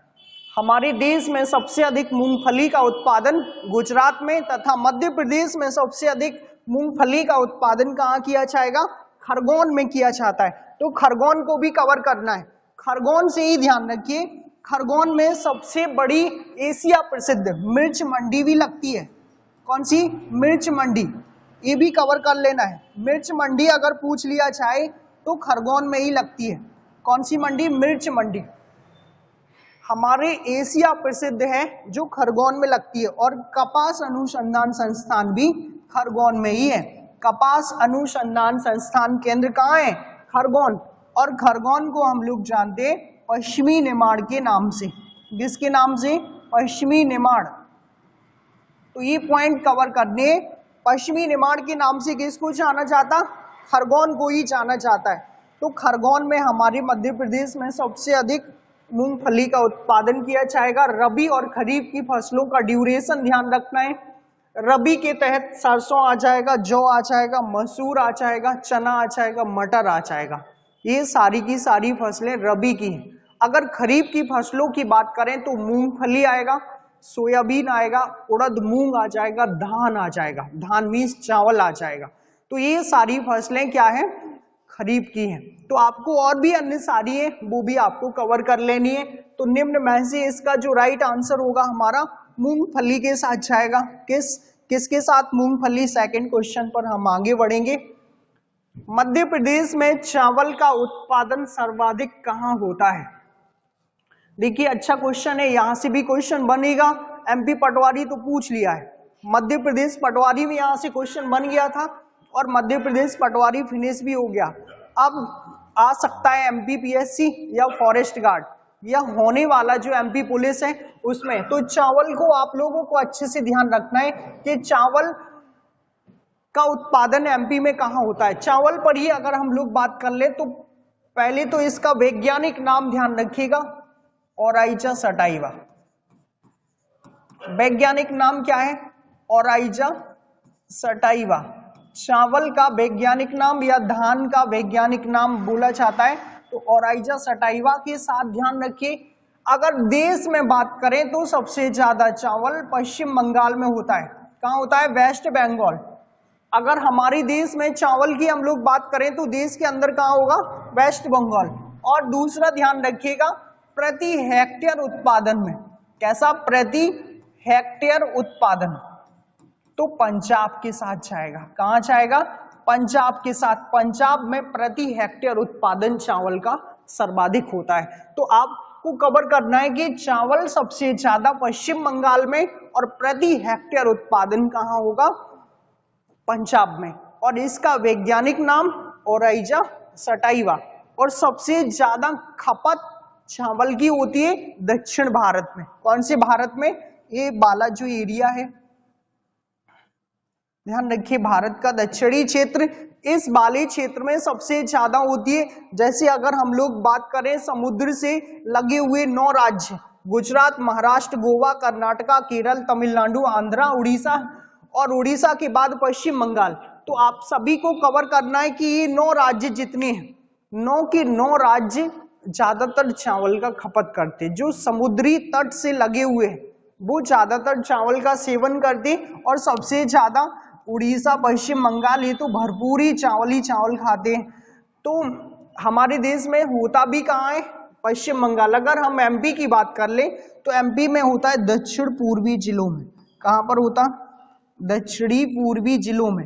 हमारे देश में सबसे अधिक मूंगफली का उत्पादन गुजरात में तथा मध्य प्रदेश में सबसे अधिक मूंगफली का उत्पादन कहाँ किया जाएगा? खरगोन में किया जाता है। तो खरगोन को भी कवर करना है। खरगोन से ही ध्यान रखिए, खरगोन में सबसे बड़ी एशिया प्रसिद्ध मिर्च मंडी भी लगती है। कौन सी? मिर्च मंडी। ये भी कवर कर लेना है। मिर्च मंडी अगर पूछ लिया जाए तो खरगोन में ही लगती है। कौन सी मंडी? मिर्च मंडी हमारे एशिया प्रसिद्ध है जो खरगोन में लगती है। और कपास अनुसंधान संस्थान भी खरगोन में ही है। कपास अनुसंधान संस्थान केंद्र कहाँ है? खरगोन। और खरगोन को हम लोग जानते हैं पश्चिमी निमाड़ के नाम से। किसके नाम से? पश्चिमी निमाड़। तो ये पॉइंट कवर करने, पश्चिमी निमाड़ के नाम से किसको जाना जाता? खरगोन को ही जाना जाता है। तो खरगोन में हमारे मध्य प्रदेश में सबसे अधिक मूंगफली का उत्पादन किया जाएगा। रबी और खरीफ की फसलों का ड्यूरेशन ध्यान रखना है। रबी के तहत सरसों आ जाएगा, जौ आ जाएगा, मसूर आ जाएगा, चना आ जाएगा, मटर आ जाएगा। ये सारी की सारी फसलें रबी की हैं। अगर खरीफ की फसलों की बात करें तो मूंगफली आएगा, सोयाबीन आएगा, उड़द मूंग आ जाएगा, धान आ जाएगा, धान मीन्स चावल आ जाएगा। तो ये सारी फसलें क्या है? खरीफ की है। तो आपको और भी अन्य सारी है वो भी आपको कवर कर लेनी है। तो निम्न में से इसका जो राइट आंसर होगा हमारा मूंगफली के साथ जाएगा। किसके साथ? मूंगफली। सेकंड क्वेश्चन पर हम आगे बढ़ेंगे। मध्य प्रदेश में चावल का उत्पादन सर्वाधिक कहां होता है? देखिए अच्छा क्वेश्चन है, यहां से भी क्वेश्चन बनेगा। एमपी पटवारी तो पूछ लिया है, मध्य प्रदेश पटवारी में यहां से क्वेश्चन बन गया था और मध्य प्रदेश पटवारी फिनिश भी हो गया। अब आ सकता है एमपी पीएससी या फॉरेस्ट गार्ड या होने वाला जो एमपी पुलिस है उसमें। तो चावल को आप लोगों को अच्छे से ध्यान रखना है कि चावल का उत्पादन एमपी में कहां होता है। चावल पर ही अगर हम लोग बात कर ले तो पहले तो इसका वैज्ञानिक नाम ध्यान रखिएगा, ओराइजा सटाइवा। वैज्ञानिक नाम क्या है? Oryza sativa. चावल का वैज्ञानिक नाम या धान का वैज्ञानिक नाम बोला जाता है तो ओराइजा सटाइवा के साथ ध्यान रखिए। अगर देश में बात करें तो सबसे ज्यादा चावल पश्चिम बंगाल में होता है। कहां होता है? वेस्ट बंगाल। अगर हमारे देश में चावल की हम लोग बात करें तो देश के अंदर कहां होगा? वेस्ट बंगाल। और दूसरा ध्यान रखिएगा प्रति हेक्टेयर उत्पादन में। कैसा? प्रति हेक्टेयर उत्पादन। तो पंजाब के साथ जाएगा। कहां जाएगा? पंजाब के साथ। पंजाब में प्रति हेक्टेयर उत्पादन चावल का सर्वाधिक होता है। तो आपको कवर करना है कि चावल सबसे ज्यादा पश्चिम बंगाल में और प्रति हेक्टेयर उत्पादन कहां होगा? पंजाब में, और इसका वैज्ञानिक नाम ओराइजा सटाइवा। और सबसे ज्यादा खपत चावल की होती है दक्षिण भारत में। कौन से भारत में? ये वाला जो एरिया है, ध्यान रखिए, भारत का दक्षिणी क्षेत्र, इस वाले क्षेत्र में सबसे ज्यादा होती है। जैसे अगर हम लोग बात करें समुद्र से लगे हुए 9 राज्य, गुजरात, महाराष्ट्र, गोवा, कर्नाटका, केरल, तमिलनाडु, आंध्रा, उड़ीसा, और उड़ीसा के बाद पश्चिम बंगाल, तो आप सभी को कवर करना है कि ये 9 राज्य जितने हैं, 9 के 9 राज्य ज्यादातर चावल का खपत करते। जो समुद्री तट से लगे हुए हैं वो ज्यादातर चावल का सेवन करते, और सबसे ज्यादा उड़ीसा, पश्चिम बंगाल, ये तो भरपूर ही चावल खाते हैं। तो हमारे देश में होता भी कहाँ है? पश्चिम बंगाल। अगर हम एमपी की बात कर ले तो एमपी में होता है दक्षिण पूर्वी जिलों में। कहाँ पर होता? दक्षिणी पूर्वी जिलों में।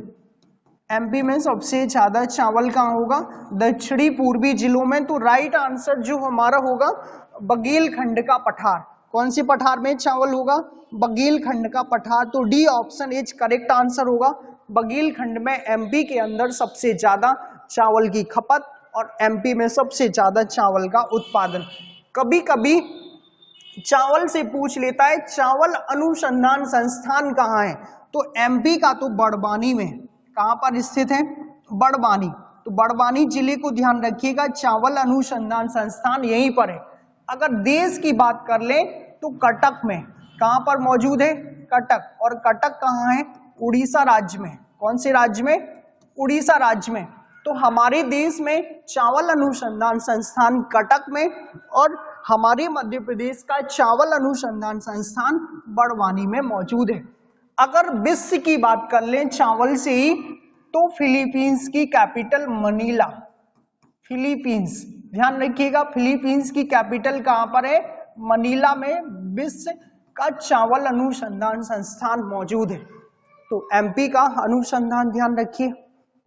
एमपी में सबसे ज्यादा चावल कहाँ होगा? दक्षिणी पूर्वी जिलों में। तो राइट आंसर जो हमारा होगा बघेलखंड का पठार। कौन से पठार में चावल होगा? बघेलखंड का पठार। तो D option is correct answer होगा। बघेलखंड में एमपी के अंदर सबसे ज्यादा चावल की खपत और एमपी में सबसे ज्यादा चावल का उत्पादन। कभी कभी चावल से पूछ लेता है चावल अनुसंधान संस्थान कहाँ है? तो एमपी का तो बड़वानी में। कहाँ पर स्थित है? बड़वानी। तो बड़वानी जिले को ध्यान रखिएगा, चावल अनुसंधान संस्थान यहीं पर है। अगर देश की बात कर ले तो कटक में। कहाँ पर मौजूद है? कटक। और कटक कहाँ है? उड़ीसा राज्य में। कौन से राज्य में? उड़ीसा राज्य में। तो हमारे देश में चावल अनुसंधान संस्थान कटक में, और हमारे मध्य प्रदेश का चावल अनुसंधान संस्थान बड़वानी में मौजूद है। अगर विश्व की बात कर लें चावल से ही, तो फिलीपींस की कैपिटल मनीला। फिलीपींस, ध्यान रखिएगा, फिलीपींस की कैपिटल कहां पर है? मनीला में विश्व का चावल अनुसंधान संस्थान मौजूद है। तो एमपी का अनुसंधान ध्यान रखिए,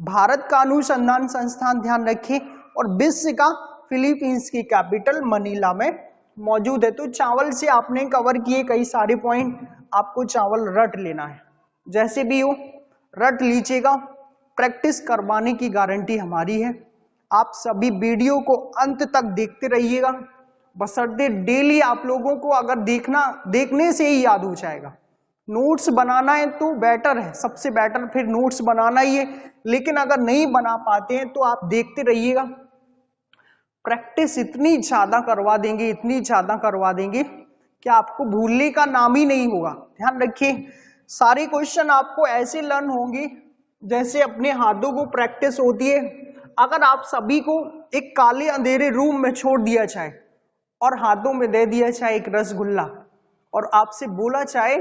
भारत का अनुसंधान संस्थान ध्यान रखिए, और विश्व का फिलीपींस की कैपिटल मनीला में मौजूद है। तो चावल से आपने कवर किए कई सारे पॉइंट। आपको चावल रट लेना है, जैसे भी हो रट लीजिएगा। प्रैक्टिस करवाने की गारंटी हमारी है। आप सभी वीडियो को अंत तक देखते रहिएगा, बशर्ते डेली आप लोगों को अगर देखने से ही याद हो जाएगा। नोट्स बनाना है तो बेटर है, सबसे बेटर फिर नोट्स बनाना ही है, लेकिन अगर नहीं बना पाते हैं तो आप देखते रहिएगा। प्रैक्टिस इतनी ज्यादा करवा देंगे, इतनी ज्यादा करवा देंगे कि आपको भूलने का नाम ही नहीं होगा। ध्यान रखिए, सारे क्वेश्चन आपको ऐसे लर्न होंगे जैसे अपने हाथों को प्रैक्टिस होती है। अगर आप सभी को एक काले अंधेरे रूम में छोड़ दिया जाए और हाथों में दे दिया जाए एक रसगुल्ला, और आपसे बोला जाए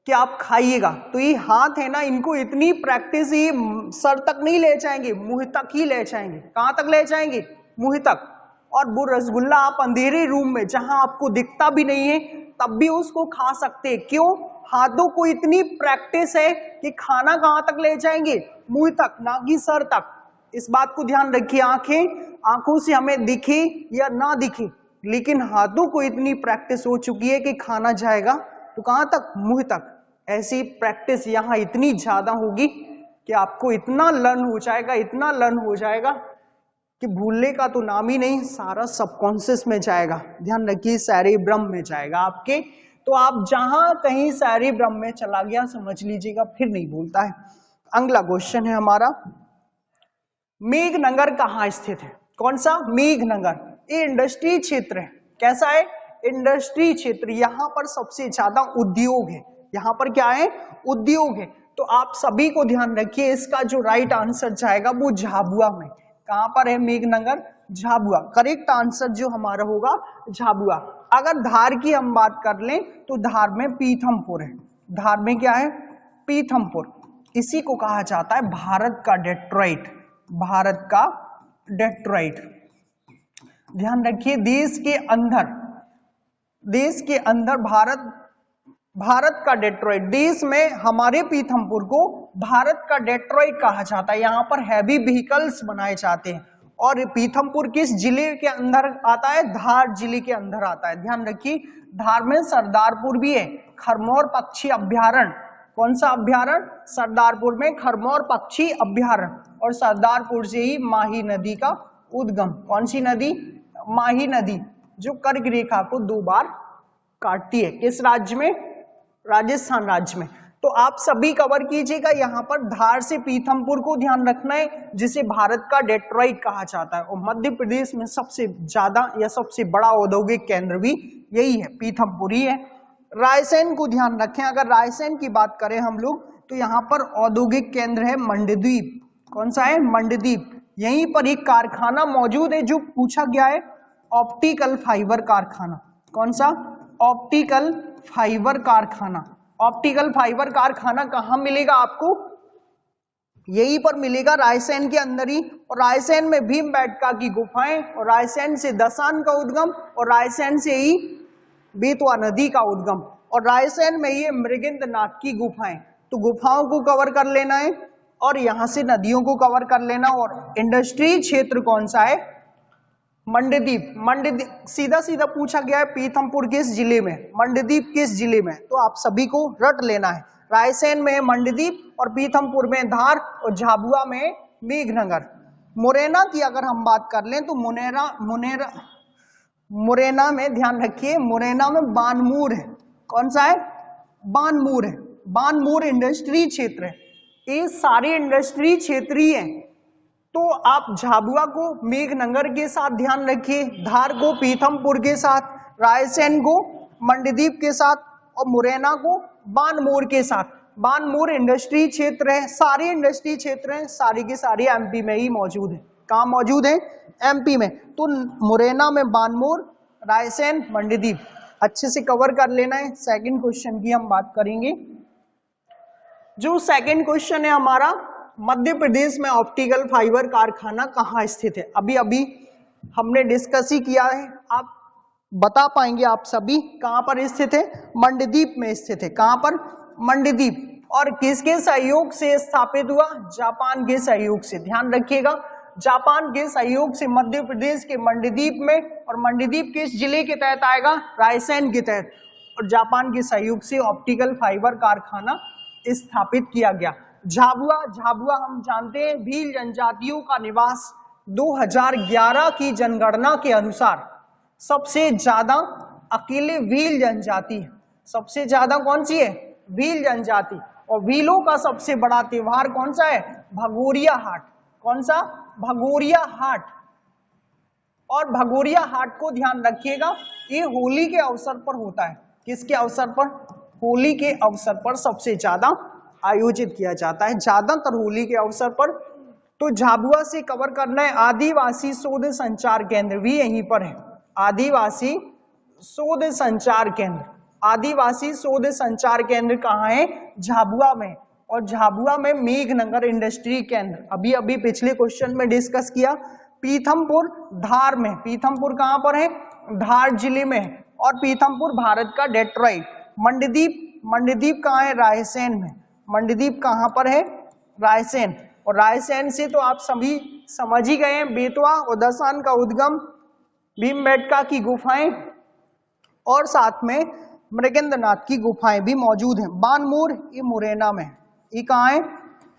कि आप खाइएगा, तो ये हाथ है ना, इनको इतनी प्रैक्टिस ही सर तक नहीं ले जाएंगे, मुंह तक ही ले जाएंगे। कहां तक ले जाएंगे? मुंह तक। और वो रसगुल्ला आप अंधेरे रूम में जहां आपको दिखता भी नहीं है तब भी उसको खा सकते हैं। क्यों? हाथों को इतनी प्रैक्टिस है कि खाना कहां तक ले जाएंगे? मुंह तक, ना कि सर तक। इस बात को ध्यान रखिए। आंखों से हमें दिखे या ना दिखे, लेकिन हाथों को इतनी प्रैक्टिस हो चुकी है कि खाना जाएगा तो कहां तक? मुंह तक। ऐसी प्रैक्टिस यहाँ इतनी ज्यादा होगी कि आपको इतना लर्न हो जाएगा, इतना लर्न हो जाएगा कि भूलने का तो नाम ही नहीं, सारा सबकॉन्शियस में जाएगा। ध्यान रखिए, सेरिब्रम में जाएगा आपके। तो आप जहां कहीं सेरिब्रम में चला गया समझ लीजिएगा, फिर नहीं भूलता है। अगला क्वेश्चन है हमारा, मेघनगर कहाँ स्थित है? कौन सा? मेघनगर। ये इंडस्ट्री क्षेत्र है। कैसा है? इंडस्ट्री क्षेत्र। यहाँ पर सबसे ज्यादा उद्योग है। यहाँ पर क्या है? उद्योग है। तो आप सभी को ध्यान रखिए, इसका जो राइट आंसर जाएगा वो झाबुआ में। कहां पर है मेघनगर? झाबुआ। करेक्ट आंसर जो हमारा होगा झाबुआ। अगर धार की हम बात कर लें तो धार में पीथमपुर है। धार में क्या है? पीथमपुर। इसी को कहा जाता है भारत का डेट्रॉइट। भारत का डेट्रॉइट। ध्यान रखिए, देश के अंदर भारत का डेट्रॉइट। देश में हमारे पीथमपुर को भारत का डेट्रॉइट कहा जाता है। यहाँ पर हैवी व्हीकल्स बनाए जाते हैं। और पीथमपुर किस जिले के अंदर आता है? धार जिले के अंदर आता है। ध्यान रखिए, धार में सरदारपुर भी है, खरमोर पक्षी अभ्यारण्य, कौन सा अभ्यारण्य? सरदारपुर में खरमौर पक्षी अभ्यारण्य, और सरदारपुर से ही माही नदी का उद्गम। कौन सी नदी? माही नदी, जो कर्क रेखा को 2 बार काटती है। किस राज्य में? राजस्थान राज्य में। तो आप सभी कवर कीजिएगा। यहाँ पर धार से पीथमपुर को ध्यान रखना है, जिसे भारत का डेट्रॉइट कहा जाता है, और मध्य प्रदेश में सबसे ज्यादा या सबसे बड़ा औद्योगिक केंद्र भी यही है, पीथमपुर ही है। रायसेन को ध्यान रखें। अगर रायसेन की बात करें हम लोग, तो यहाँ पर औद्योगिक केंद्र है मंडदीप। कौन सा है? मंडदीप। यहीं पर एक कारखाना मौजूद है जो पूछा गया है, ऑप्टिकल फाइबर कारखाना। कौन सा? ऑप्टिकल फाइबर कारखाना। ऑप्टिकल फाइबर कारखाना कहाँ मिलेगा आपको? यहीं पर मिलेगा, रायसेन के अंदर ही। और रायसेन में भीमबेटका की गुफाएं, और रायसेन से दसान का उद्गम, और रायसेन से ही बेतवा नदी का उद्गम, और रायसेन में ये मृगेंद्रनाथ की गुफाएं। तो गुफाओं को कवर कर लेना है, और यहां से नदियों को कवर कर लेना। और इंडस्ट्री क्षेत्र कौन सा है? मंडदीप। मंडदीप सीधा सीधा पूछा गया है, पीथमपुर किस जिले में, मंडदीप किस जिले में, तो आप सभी को रट लेना है। रायसेन में मंडदीप, और पीथमपुर में धार, और झाबुआ में मेघनगर। मुरैना की अगर हम बात कर लें, तो मुरैना में ध्यान रखिए, मुरैना में बानमूर है। कौन सा है? बानमूर है। बानमूर इंडस्ट्री क्षेत्र है। ये सारे इंडस्ट्री क्षेत्र ही हैं। तो आप झाबुआ को मेघनगर के साथ ध्यान रखिए, धार को पीथमपुर के साथ, रायसेन को मंडदीप के साथ, और मुरैना को बानमूर के साथ। बानमूर इंडस्ट्री क्षेत्र है। सारे इंडस्ट्री क्षेत्र हैं, सारी के सारी एमपी में ही मौजूद है। कहाँ मौजूद है? एमपी में। तो मुरैना में बानमूर, रायसेन, मंडदीप अच्छे से कवर कर लेना है। सेकंड क्वेश्चन की हम बात करेंगे। जो सेकंड क्वेश्चन है हमारा, मध्य प्रदेश में ऑप्टिकल फाइबर कारखाना कहाँ स्थित है? अभी अभी हमने डिस्कस ही किया है, आप बता पाएंगे आप सभी कहाँ पर स्थित है? मंडदीप में स्थित है। कहाँ पर? मंडदीप। और किसके सहयोग से स्थापित हुआ? जापान के सहयोग से। ध्यान रखिएगा, जापान के सहयोग से मध्य प्रदेश के मंडदीप में, और मंडदीप किस जिले के तहत आएगा? रायसेन के तहत। और जापान के सहयोग से ऑप्टिकल फाइबर कारखाना स्थापित किया गया। झाबुआ, झाबुआ हम जानते हैं भील जनजातियों का निवास। 2011 की जनगणना के अनुसार सबसे ज्यादा अकेले भील जनजाति है। सबसे ज्यादा कौन सी है? भील जनजाति। और भीलों का सबसे बड़ा त्योहार कौन सा है? भगोरिया हाट। कौन सा? भगोरिया हाट। और भगोरिया हाट को ध्यान रखिएगा, ये होली के अवसर पर होता है। किसके अवसर पर? होली के अवसर पर सबसे ज्यादा आयोजित किया जाता है, ज्यादातर होली के अवसर पर। तो झाबुआ से कवर करना है। आदिवासी शोध संचार केंद्र भी यहीं पर है। आदिवासी शोध संचार केंद्र, आदिवासी शोध संचार केंद्र कहाँ है? झाबुआ में। और झाबुआ में मेघनगर इंडस्ट्री केंद्र, अभी अभी पिछले क्वेश्चन में डिस्कस किया। पीथमपुर धार में। पीथमपुर कहाँ पर है? धार जिले में है। और पीथमपुर भारत का डेट्रॉइट। मंडदीप, मंडदीप कहाँ है? रायसेन में। मंडदीप कहाँ पर है? रायसेन। और रायसेन से तो आप सभी समझ ही गए हैं, बेतवा और दसान का उद्गम, भीमबेटका की गुफाएं, और साथ में मृगेंद्रनाथ की गुफाएं भी मौजूद हैं। बानमूर ये मुरैना में। ये कहाँ है?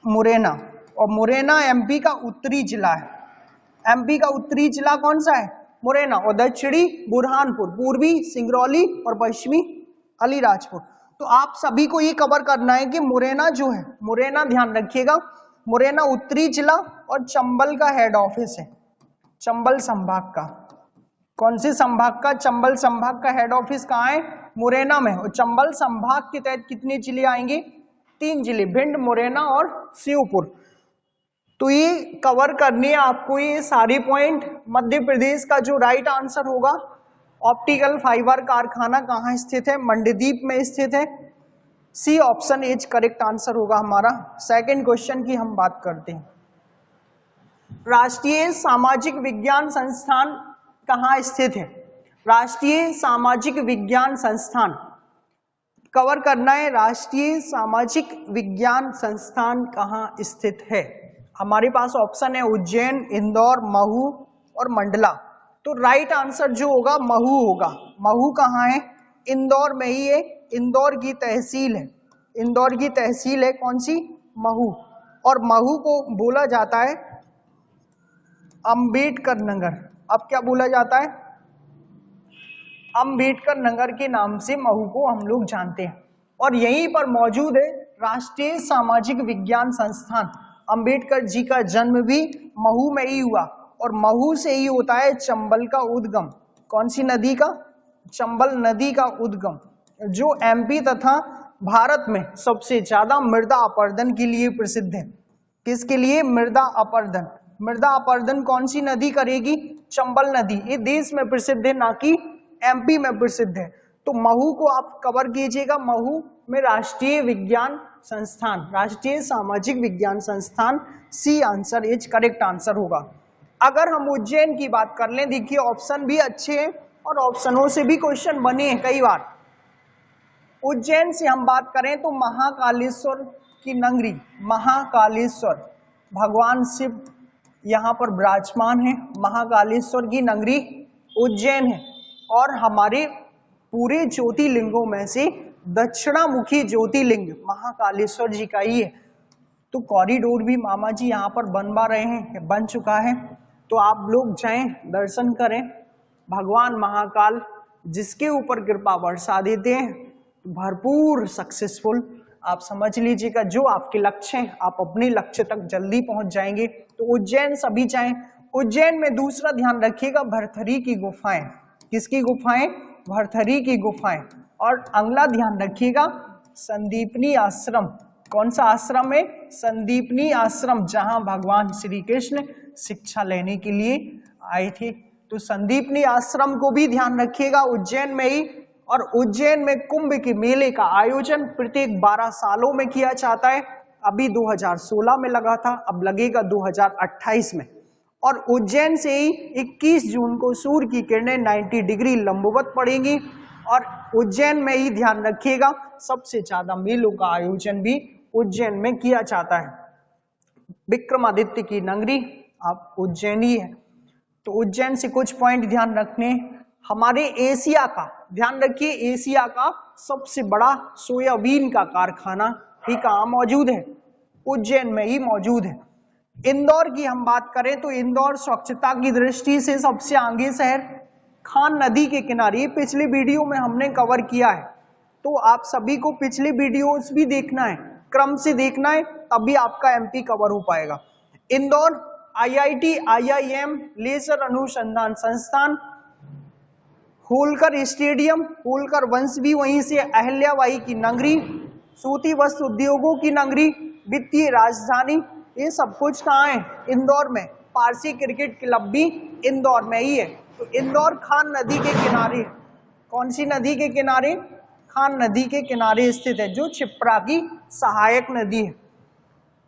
मुरैना। और मुरैना एमपी का उत्तरी जिला है। एमपी का उत्तरी जिला कौन सा है? मुरैना। और दक्षिणी बुरहानपुर, पूर्वी सिंगरौली, और पश्चिमी अलीराजपुर। तो आप सभी को ये कवर करना है कि मुरैना जो है, मुरैना ध्यान रखिएगा, मुरैना उत्तरी जिला और चंबल का हेड ऑफिस है। चंबल संभाग का। कौन से संभाग का? चंबल संभाग का हेड ऑफिस कहाँ है? मुरैना में। और चंबल संभाग के तहत कितने जिले आएंगे? 3 जिले, भिंड, मुरैना और श्योपुर। तो ये कवर करनी है आपको ये सारी पॉइंट। मध्य प्रदेश का जो राइट आंसर होगा, ऑप्टिकल फाइबर कारखाना कहाँ स्थित है? मंडदीप में स्थित है। C option is correct answer होगा हमारा। सेकंड क्वेश्चन की हम बात करते हैं। राष्ट्रीय सामाजिक विज्ञान संस्थान कहाँ स्थित है? राष्ट्रीय सामाजिक विज्ञान संस्थान कवर करना है। राष्ट्रीय सामाजिक विज्ञान संस्थान कहाँ स्थित है? हमारे पास ऑप्शन है उज्जैन, इंदौर, महू और मंडला। तो राइट आंसर जो होगा महू होगा। महू कहाँ है? इंदौर में ही है। इंदौर की तहसील है। इंदौर की तहसील है कौन सी, महू, और महू को बोला जाता है अंबेडकर नगर। अब क्या बोला जाता है, अंबेडकर नगर के नाम से महू को हम लोग जानते हैं। और यहीं पर मौजूद है राष्ट्रीय सामाजिक विज्ञान संस्थान। अंबेडकर जी का जन्म भी महू में ही हुआ और महू से ही होता है चंबल का उद्गम। कौन सी नदी का, चंबल नदी का उद्गम, जो एमपी तथा भारत में सबसे ज्यादा मृदा अपरदन के लिए प्रसिद्ध है। किसके लिए, मृदा अपरदन। मृदा अपरदन कौन सी नदी करेगी, चंबल नदी। ये देश में प्रसिद्ध है, ना कि एमपी में प्रसिद्ध है। तो महू को आप कवर कीजिएगा, महू में राष्ट्रीय विज्ञान संस्थान, राष्ट्रीय सामाजिक विज्ञान संस्थान, C answer is correct answer होगा। अगर हम उज्जैन की बात कर लें, देखिए ऑप्शन भी अच्छे हैं और ऑप्शनों से भी क्वेश्चन बने हैं कई बार। उज्जैन से हम बात करें तो महाकालेश्वर की नगरी, महाकालेश्वर, भगवान शिव यहाँ पर विराजमान है। महाकालेश्वर की नगरी उज्जैन है और हमारे पूरे ज्योतिर्लिंगों में से दक्षिणामुखी ज्योतिर्लिंग महाकालेश्वर जी का ही है। तो कॉरिडोर भी मामा जी यहाँ पर बनवा रहे हैं, बन चुका है, तो आप लोग जाएं दर्शन करें। भगवान महाकाल जिसके ऊपर कृपा बरसा देते हैं, भरपूर सक्सेसफुल, आप समझ लीजिएगा जो आपके लक्ष्य हैं, आप अपने लक्ष्य तक जल्दी पहुंच जाएंगे। तो उज्जैन सभी जाएं। उज्जैन में दूसरा ध्यान रखिएगा भरथरी की गुफाएं। किसकी गुफाएं, भरथरी की गुफाएं। और अगला ध्यान रखिएगा संदीपनी आश्रम। कौन सा आश्रम है, संदीपनी आश्रम, जहां भगवान श्री कृष्ण शिक्षा लेने के लिए आए थे। तो संदीपनी आश्रम को भी ध्यान रखिएगा उज्जैन में ही। और उज्जैन में कुंभ के मेले का आयोजन प्रत्येक 12 सालों में किया जाता है। अभी 2016 में लगा था, अब लगेगा 2028 में। और उज्जैन से ही 21 जून को सूर्य की किरणें 90 डिग्री लंबवत पड़ेंगी। और उज्जैन में ही ध्यान रखिएगा सबसे ज्यादा मेलों का आयोजन भी उज्जैन में किया जाता है। विक्रमादित्य की नगरी आप उज्जैन ही है। तो उज्जैन से कुछ पॉइंट ध्यान रखने। हमारे एशिया का ध्यान रखिए, एशिया का सबसे बड़ा सोयाबीन का कारखाना भी कहाँ मौजूद है, उज्जैन में ही मौजूद है। इंदौर की हम बात करें तो इंदौर स्वच्छता की दृष्टि से सबसे आगे शहर, खान नदी के किनारे। पिछले वीडियो में हमने कवर किया है, तो आप सभी को पिछले वीडियोस भी देखना है, क्रम से देखना है, तभी आपका एमपी कवर हो पाएगा। इंदौर आईआईटी, आईआईएम, लेजर अनुसंधान संस्थान, होलकर स्टेडियम, होलकर वंश भी वहीं से, अहिल्याबाई की नगरी, सूती वस्त्र उद्योगों की नगरी, वित्तीय राजधानी, ये सब कुछ कहाँ है, इंदौर में। पारसी क्रिकेट क्लब भी इंदौर में ही है। तो इंदौर खान नदी के किनारे, कौन सी नदी के किनारे, खान नदी के किनारे स्थित है, जो क्षिप्रा की सहायक नदी है।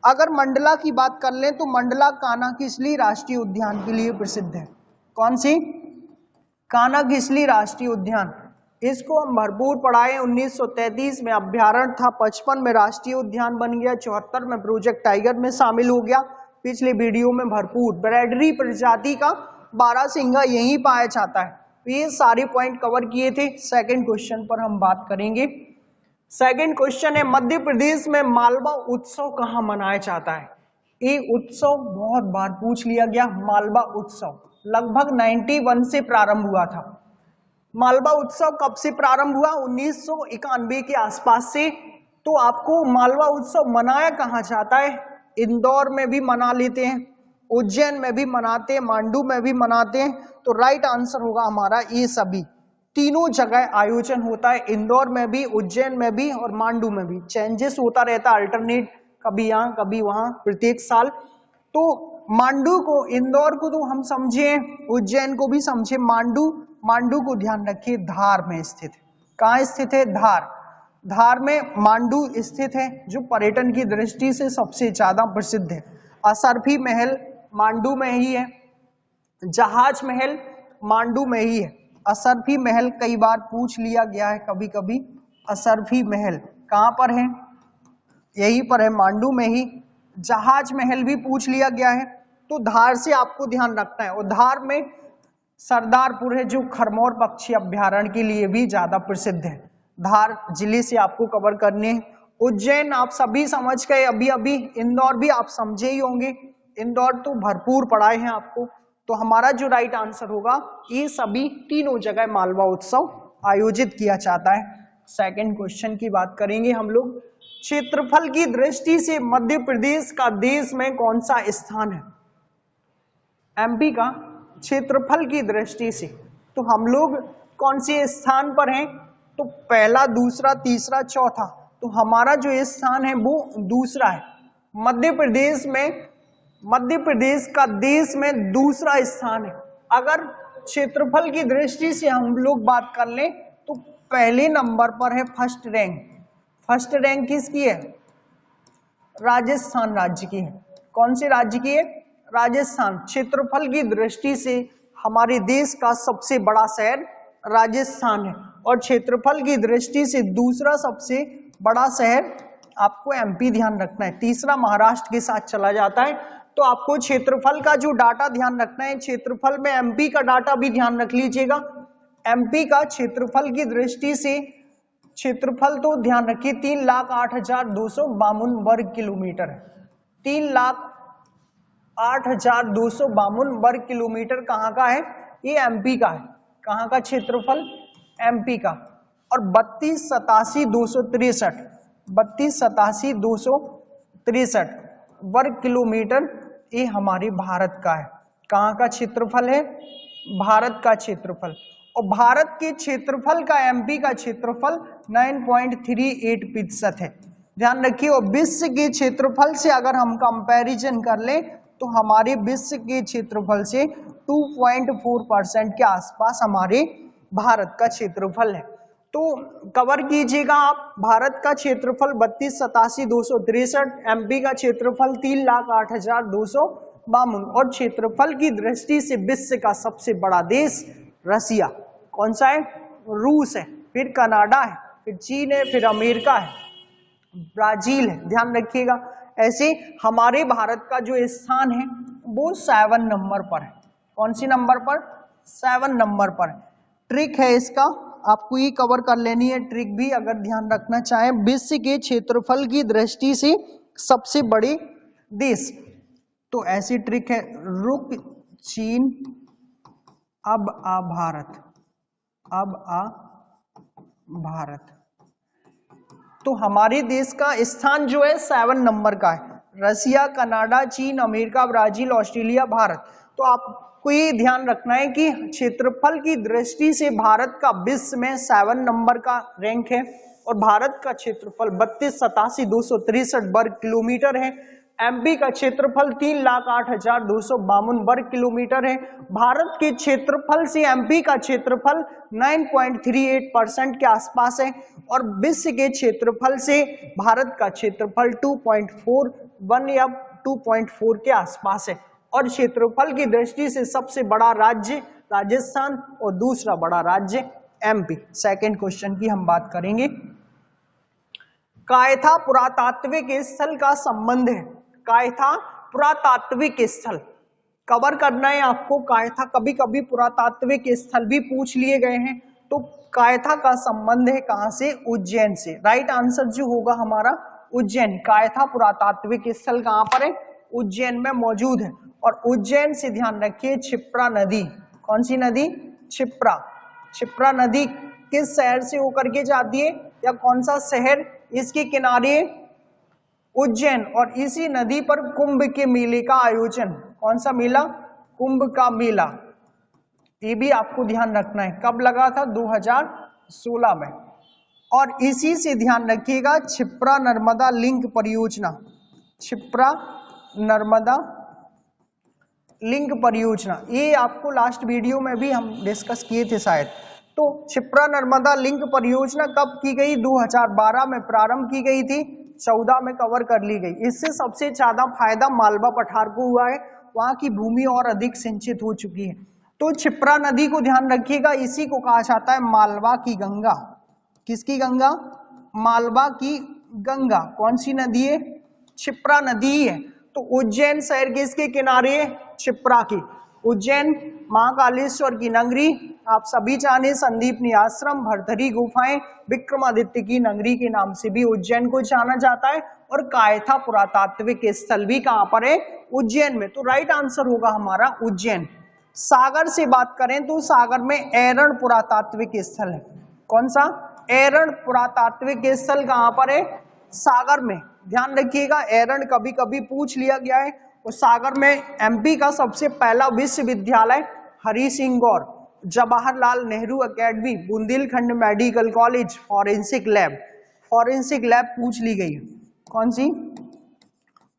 अगर मंडला की बात कर लें तो मंडला कान्हा-किसली राष्ट्रीय उद्यान के लिए प्रसिद्ध है। कौन सी, कान्हा-किसली राष्ट्रीय उद्यान। इसको हम भरपूर पढ़ाए। 1933 में अभ्यारण्य था, 55 में राष्ट्रीय उद्यान बन गया, 74 में प्रोजेक्ट टाइगर में शामिल हो गया। पिछले वीडियो में भरपूर ब्रैडरी प्रजाति का बारहसिंगा यहीं पाया जाता है। तो ये सारे पॉइंट कवर किए थे। सेकंड क्वेश्चन पर हम बात करेंगे। सेकंड क्वेश्चन है मध्य प्रदेश में मालवा उत्सव कहाँ मनाया जाता है। ये उत्सव बहुत बार पूछ लिया गया। मालवा उत्सव लगभग 91 से प्रारंभ हुआ था। मालवा उत्सव कब से प्रारंभ हुआ, 1991 के आसपास से। तो आपको मालवा उत्सव मनाया कहाँ जाता है, इंदौर में भी मना लेते हैं, उज्जैन में भी मनाते हैं, मांडू में भी मनाते हैं। तो राइट आंसर होगा हमारा ये सभी तीनों जगह आयोजन होता है, इंदौर में भी, उज्जैन में भी और मांडू में भी। चेंजेस होता रहता है, अल्टरनेट, कभी यहाँ कभी वहां, प्रत्येक साल। तो मांडू को, इंदौर को तो हम समझे, उज्जैन को भी समझे। मांडू को ध्यान रखिए धार में स्थित है। कहाँ स्थित है, धार में मांडू स्थित है, जो पर्यटन की दृष्टि से सबसे ज्यादा प्रसिद्ध है। असरफी महल मांडू में ही है, जहाज महल मांडू में ही है। असरफी महल कई बार पूछ लिया गया है, कभी कभी। असरफी महल कहाँ पर है, यहीं पर है, मांडू में ही। जहाज महल भी पूछ लिया गया है। तो धार से आपको ध्यान रखना है। और धार में सरदारपुर है, जो खरमौर पक्षी अभ्यारण्य के लिए भी ज्यादा प्रसिद्ध है। धार जिले से आपको कवर करने। उज्जैन आप सभी समझ गए अभी अभी, इंदौर भी आप समझे ही होंगे, इंदौर तो भरपूर पढ़ाए हैं आपको। तो हमारा जो राइट आंसर होगा, ये सभी तीनों जगह मालवा उत्सव आयोजित किया जाता है। सेकंड क्वेश्चन की बात करेंगे हम लोग। क्षेत्रफल की दृष्टि से मध्य प्रदेश का देश में कौन सा स्थान है? एमपी का क्षेत्रफल की दृष्टि से तो हम लोग कौन से स्थान पर हैं? तो पहला, दूसरा, तीसरा, चौथा, तो हमारा जो स्थान है वो दूसरा है। मध्य प्रदेश का देश में दूसरा स्थान है। अगर क्षेत्रफल की दृष्टि से हम लोग बात कर लें तो पहले नंबर पर है फर्स्ट रैंक। फर्स्ट रैंक किसकी है? राजस्थान राज्य की है। कौन से राज्य की है? राजस्थान। क्षेत्रफल की दृष्टि से हमारे देश का सबसे बड़ा शहर राजस्थान है, और क्षेत्रफल की दृष्टि से दूसरा सबसे बड़ा शहर आपको एमपी ध्यान रखना है। तीसरा महाराष्ट्र के साथ चला जाता है। तो आपको क्षेत्रफल का जो डाटा ध्यान रखना है, क्षेत्रफल में एमपी का डाटा भी ध्यान रख लीजिएगा। एमपी का क्षेत्रफल की दृष्टि से क्षेत्रफल तो ध्यान रखिए 3,08,252 वर्ग किलोमीटर है। 3,08,252 वर्ग किलोमीटर कहाँ का है? ये एमपी का है। कहाँ का क्षेत्रफल? एमपी का। और 32,87,263 वर्ग किलोमीटर ये हमारे भारत का है। कहाँ का क्षेत्रफल है? भारत का क्षेत्रफल। और भारत के क्षेत्रफल का एमपी का क्षेत्रफल 9.38% है। ध्यान रखिए। और विश्व के क्षेत्रफल से अगर हम कंपैरिजन कर लें तो हमारे विश्व के क्षेत्रफल से 2.4% के आसपास हमारे भारत का क्षेत्रफल है। तो कवर कीजिएगा आप। भारत का क्षेत्रफल 32,87,263, एमपी का क्षेत्रफल 3,08,252, और क्षेत्रफल की दृष्टि से विश्व का सबसे बड़ा देश रसिया। कौन सा है? रूस है, फिर कनाडा है, फिर चीन है, फिर अमेरिका है, ब्राजील है। ध्यान रखिएगा। ऐसे हमारे भारत का जो स्थान है वो 7 नंबर पर है। कौन सी नंबर पर? 7 नंबर पर। ट्रिक है इसका, आपको ये कवर कर लेनी है ट्रिक भी, अगर ध्यान रखना चाहें। विश्व के क्षेत्रफल की दृष्टि से सबसे बड़े देश, तो ऐसी ट्रिक है, रुक चीन अब आ भारत, अब आ भारत। तो हमारे देश का स्थान जो है 7 नंबर का है। रसिया, कनाडा, चीन, अमेरिका, ब्राजील, ऑस्ट्रेलिया, भारत। तो आपको ये ध्यान रखना है कि क्षेत्रफल की दृष्टि से भारत का विश्व में 7 नंबर का रैंक है, और भारत का क्षेत्रफल 32,87,263 वर्ग किलोमीटर है। एमपी का क्षेत्रफल 3,08,252 वर्ग किलोमीटर है। भारत के क्षेत्रफल से एमपी का क्षेत्रफल 9.38% के आसपास है, और विश्व के क्षेत्रफल से भारत का क्षेत्रफल 2.41 या 2.4 के आसपास है। और क्षेत्रफल की दृष्टि से सबसे बड़ा राज्य राजस्थान और दूसरा बड़ा राज्य एमपी। सेकंड क्वेश्चन की हम बात करेंगे। कायथा पुरातात्विक स्थल का संबंध है। कायथा पुरातात्विक स्थल कवर करना है आपको। कायथा कभी कभी पुरातात्विक स्थल भी पूछ लिए गए हैं। तो कायथा का संबंध है कहां से? उज्जैन से। राइट आंसर जो होगा हमारा उज्जैन। कायथा पुरातात्विक स्थल कहां पर है? उज्जैन में मौजूद है। और उज्जैन से ध्यान रखिए क्षिप्रा नदी। कौन सी नदी? क्षिप्रा। क्षिप्रा नदी किस शहर से होकर के जाती है, या कौन सा शहर इसके किनारे? उज्जैन। और इसी नदी पर कुंभ के मेले का आयोजन। कौन सा मेला? कुंभ का मेला। ये भी आपको ध्यान रखना है। कब लगा था? 2016 में। और इसी से ध्यान रखिएगा क्षिप्रा नर्मदा लिंक परियोजना। क्षिप्रा नर्मदा लिंक परियोजना, ये आपको लास्ट वीडियो में भी हम डिस्कस किए थे शायद। तो क्षिप्रा नर्मदा लिंक परियोजना कब की गई? 2012 में प्रारंभ की गई थी, 14 में कवर कर ली गई। इससे सबसे ज्यादा फायदा मालवा पठार को हुआ है, वहां की भूमि और अधिक सिंचित हो चुकी है। तो क्षिप्रा नदी को ध्यान रखिएगा, इसी को कहा जाता है मालवा की गंगा। किसकी गंगा? मालवा की गंगा। कौन सी नदी है? क्षिप्रा नदी है। तो उज्जैन शहर किसके किनारे है? क्षिप्रा की। उज्जैन महाकालेश्वर की नगरी, आप सभी जाने संदीपनी आश्रम, भरथरी गुफाएं, विक्रमादित्य की नगरी के नाम से भी उज्जैन को जाना जाता है, और कायथा पुरातात्विक स्थल भी कहां पर है? उज्जैन में। तो राइट आंसर होगा हमारा उज्जैन। सागर से बात करें तो सागर में एरण पुरातात्विक स्थल है। कौन सा? एरण पुरातात्विक स्थल कहां पर है? सागर में। ध्यान रखिएगा, एरण कभी कभी पूछ लिया गया है। और सागर में एमपी का सबसे पहला विश्वविद्यालय Hari Singh Gour, Jawaharlal Nehru academy, Bundelkhand medical college, forensic lab पूछ ली गई है। कौन सी?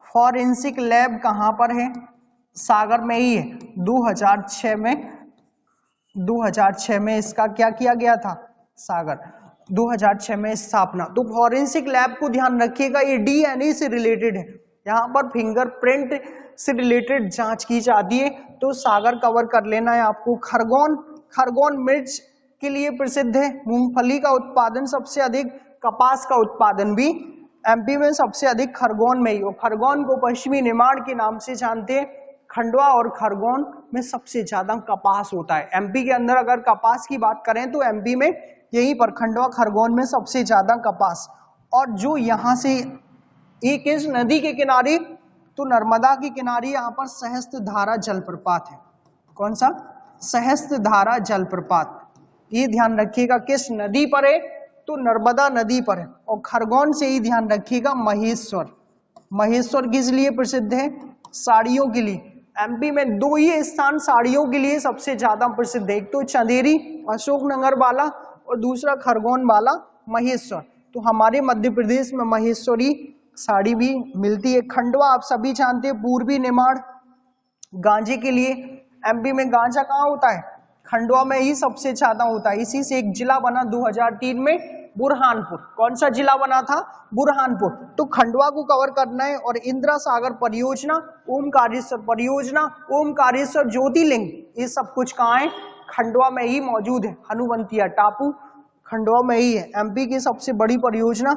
फॉरेंसिक लैब कहां पर है? सागर में ही है। 2006 में इसका क्या किया गया था? सागर 2006 में स्थापना। तो फॉरेंसिक लैब को ध्यान रखिएगा, ये डीएनए से रिलेटेड है। यहाँ पर फिंगरप्रिंट से रिलेटेड जांच की जाती है। तो सागर कवर कर लेना है आपको। खरगोन मिर्च के लिए प्रसिद्ध है। मूंगफली का उत्पादन सबसे अधिक, कपास का उत्पादन भी एमपी में सबसे अधिक खरगोन में ही हो। खरगोन को पश्चिमी निमाड़ के नाम से जानते हैं। खंडवा और खरगोन में सबसे ज्यादा कपास होता है। एमपी के अंदर अगर कपास की बात करें तो एमपी में यहीं पर खंडवा खरगोन में सबसे ज्यादा कपास। और जो यहाँ से एक इस नदी के किनारे, तो नर्मदा के किनारे यहाँ पर सहस्त्रधारा जलप्रपात है। कौन सा? सहस्त्रधारा जलप्रपात। ये ध्यान रखिएगा किस नदी पर है? तो नर्मदा नदी पर है। और खरगोन से ही ध्यान रखिएगा महेश्वर किस लिए प्रसिद्ध है? साड़ियों के लिए। एमपी में दो ही स्थान साड़ियों के लिए सबसे ज्यादा प्रसिद्ध है, एक तो चंदेरी अशोकनगर वाला और दूसरा खरगोन वाला महेश्वर। तो हमारे मध्य प्रदेश में महेश्वरी साड़ी भी मिलती है। खंडवा आप सभी जानते हैं पूर्वी निमाड़ गांजे के लिए। एमपी में गांजा कहाँ होता है? खंडवा में ही सबसे ज्यादा होता है। इसी से एक जिला बना 2003 में, बुरहानपुर। कौन सा जिला बना था? बुरहानपुर। तो खंडवा को कवर करना है। और इंदिरा सागर परियोजना, ओमकारेश्वर परियोजना, ओमकारेश्वर ज्योतिर्लिंग, ये सब कुछ कहाँ है? खंडवा में ही मौजूद है। हनुवंतिया टापू खंडवा में ही है। एमपी की सबसे बड़ी परियोजना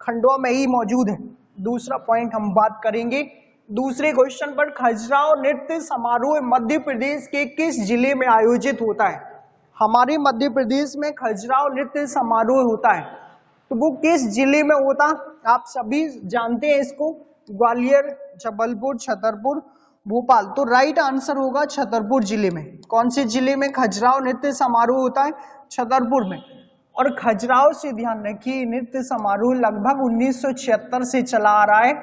खंडवा में ही मौजूद है। दूसरा पॉइंट हम बात करेंगे दूसरे क्वेश्चन पर। खजुराहो नृत्य समारोह मध्य प्रदेश के किस जिले में आयोजित होता है? हमारे मध्य प्रदेश में खजुराहो नृत्य समारोह होता है। तो वो किस जिले में होता? आप सभी जानते हैं इसको, ग्वालियर, जबलपुर, छतरपुर, भोपाल। तो राइट आंसर होगा छतरपुर जिले में। कौन से जिले में खजुराहो नृत्य समारोह होता है? छतरपुर में। और खजुराहो से ध्यान रखिए, नृत्य समारोह लगभग 1976 से चला आ रहा है।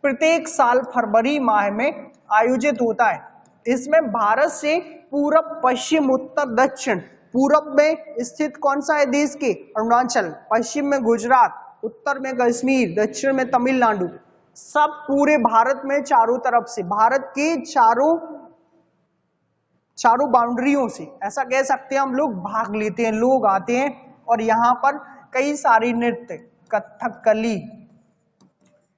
प्रत्येक साल फरवरी माह में आयोजित होता है। इसमें भारत से पूरब, पश्चिम, उत्तर, दक्षिण, पूरब में स्थित कौन सा है देश के? अरुणाचल, पश्चिम में गुजरात, उत्तर में कश्मीर, दक्षिण में तमिलनाडु, सब पूरे भारत में चारों तरफ से, भारत के चारों बाउंड्रियों से, ऐसा कह सकते हैं हम लोग, भाग लेते हैं, लोग आते हैं। और यहाँ पर कई सारे नृत्य,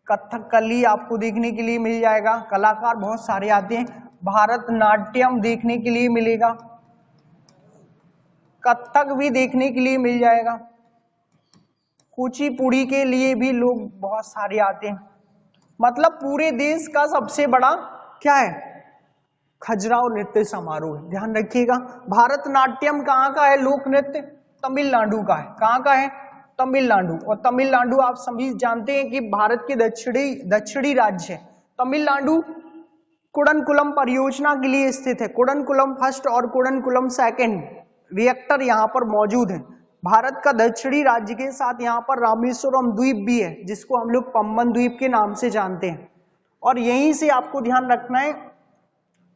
कथकली आपको देखने के लिए मिल जाएगा। कलाकार बहुत सारे आते हैं। भारतनाट्यम देखने के लिए मिलेगा, कथक भी देखने के लिए मिल जाएगा, कुचिपुड़ी के लिए भी लोग बहुत सारे आते हैं। मतलब पूरे देश का सबसे बड़ा क्या है? खजुराहो नृत्य समारोह। ध्यान रखिएगा। भारतनाट्यम कहाँ का है? लोक नृत्य तमिलनाडु का है। कहाँ का है? तमिलनाडु। और तमिलनाडु आप सभी जानते हैं कि भारत के दक्षिणी राज्य है। तमिलनाडु कुडनकुलम परियोजना के लिए स्थित है। कुडनकुलम फर्स्ट और कुडनकुलम सेकंड रिएक्टर यहाँ पर मौजूद है। भारत का दक्षिणी राज्य के साथ यहाँ पर रामेश्वरम द्वीप भी है, जिसको हम लोग पम्बन द्वीप के नाम से जानते हैं। और यहीं से आपको ध्यान रखना है,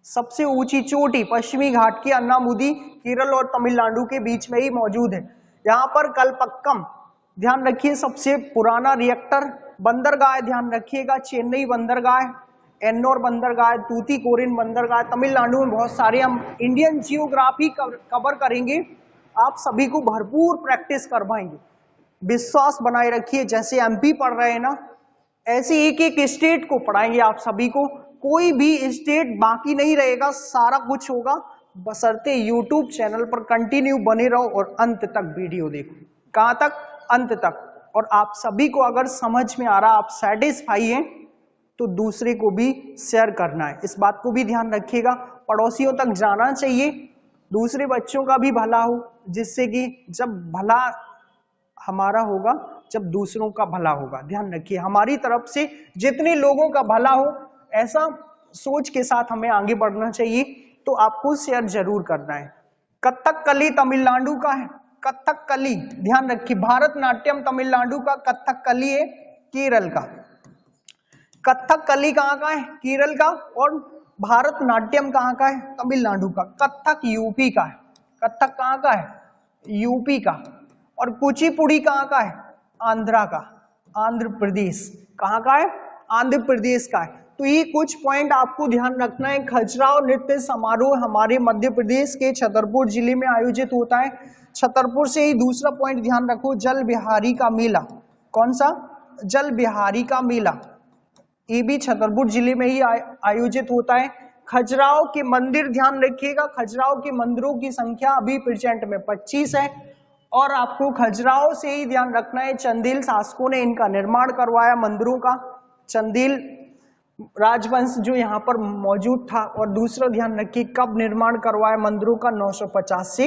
सबसे ऊंची चोटी पश्चिमी घाट की अन्नामुदी केरल और तमिलनाडु के बीच में ही मौजूद है। यहाँ पर कलपक्कम, ध्यान रखिए, सबसे पुराना रिएक्टर। बंदरगाह ध्यान रखिएगा, चेन्नई बंदरगाह, एन्नोर बंदरगाह, तूतीकोरिन बंदरगाह। तमिलनाडु में बहुत सारे। हम इंडियन जियोग्राफी कवर करेंगे, आप सभी को भरपूर प्रैक्टिस करवाएंगे। विश्वास बनाए रखिए, जैसे एमपी पढ़ रहे हैं ना, ऐसे एक एक स्टेट को पढ़ाएंगे आप सभी को। कोई भी स्टेट बाकी नहीं रहेगा, सारा कुछ होगा, बशर्ते यूट्यूब चैनल पर कंटिन्यू बने रहो और अंत तक वीडियो देखो। कहां तक? अंत तक। और आप सभी को अगर समझ में आ रहा, आप सेटिस्फाई हैं, तो दूसरे को भी शेयर करना है। इस बात को भी ध्यान रखिएगा, पड़ोसियों तक जाना चाहिए। दूसरे बच्चों का भी भला हो, जिससे कि जब भला हमारा होगा जब दूसरों का भला होगा। ध्यान रखिए, हमारी तरफ से जितने लोगों का भला हो, ऐसा सोच के साथ हमें आगे बढ़ना चाहिए। तो आपको शेयर जरूर करना है। कथकली तमिलनाडु का है, कथकली ध्यान रखिए। भारतनाट्यम तमिलनाडु का, कथकली है केरल का। कथकली कहाँ का है? केरल का। और भारतनाट्यम कहाँ का है? तमिलनाडु का। कथक यूपी का है। कथक कहाँ का है? यूपी का। और कुचिपुड़ी कहाँ का है? आंध्रा का, आंध्र प्रदेश। कहाँ का है? आंध्र प्रदेश का है। तो ये कुछ पॉइंट आपको ध्यान रखना है। खजुराहो नृत्य समारोह हमारे मध्य प्रदेश के छतरपुर जिले में आयोजित होता है। छतरपुर से ही दूसरा पॉइंट ध्यान रखो, जल बिहारी का मेला। कौन सा? जल बिहारी का मेला। ये भी छतरपुर जिले में ही आयोजित होता है। खजुराहो के मंदिर ध्यान रखिएगा, खजुराहो के मंदिरों की संख्या अभी प्रेजेंट में 25 है। और आपको खजुराहो से ही ध्यान रखना है, चंदेल शासकों ने इनका निर्माण करवाया मंदिरों का। चंदेल राजवंश जो यहाँ पर मौजूद था। और दूसरा ध्यान रखिए कब निर्माण करवाया मंदिरों का? 950 से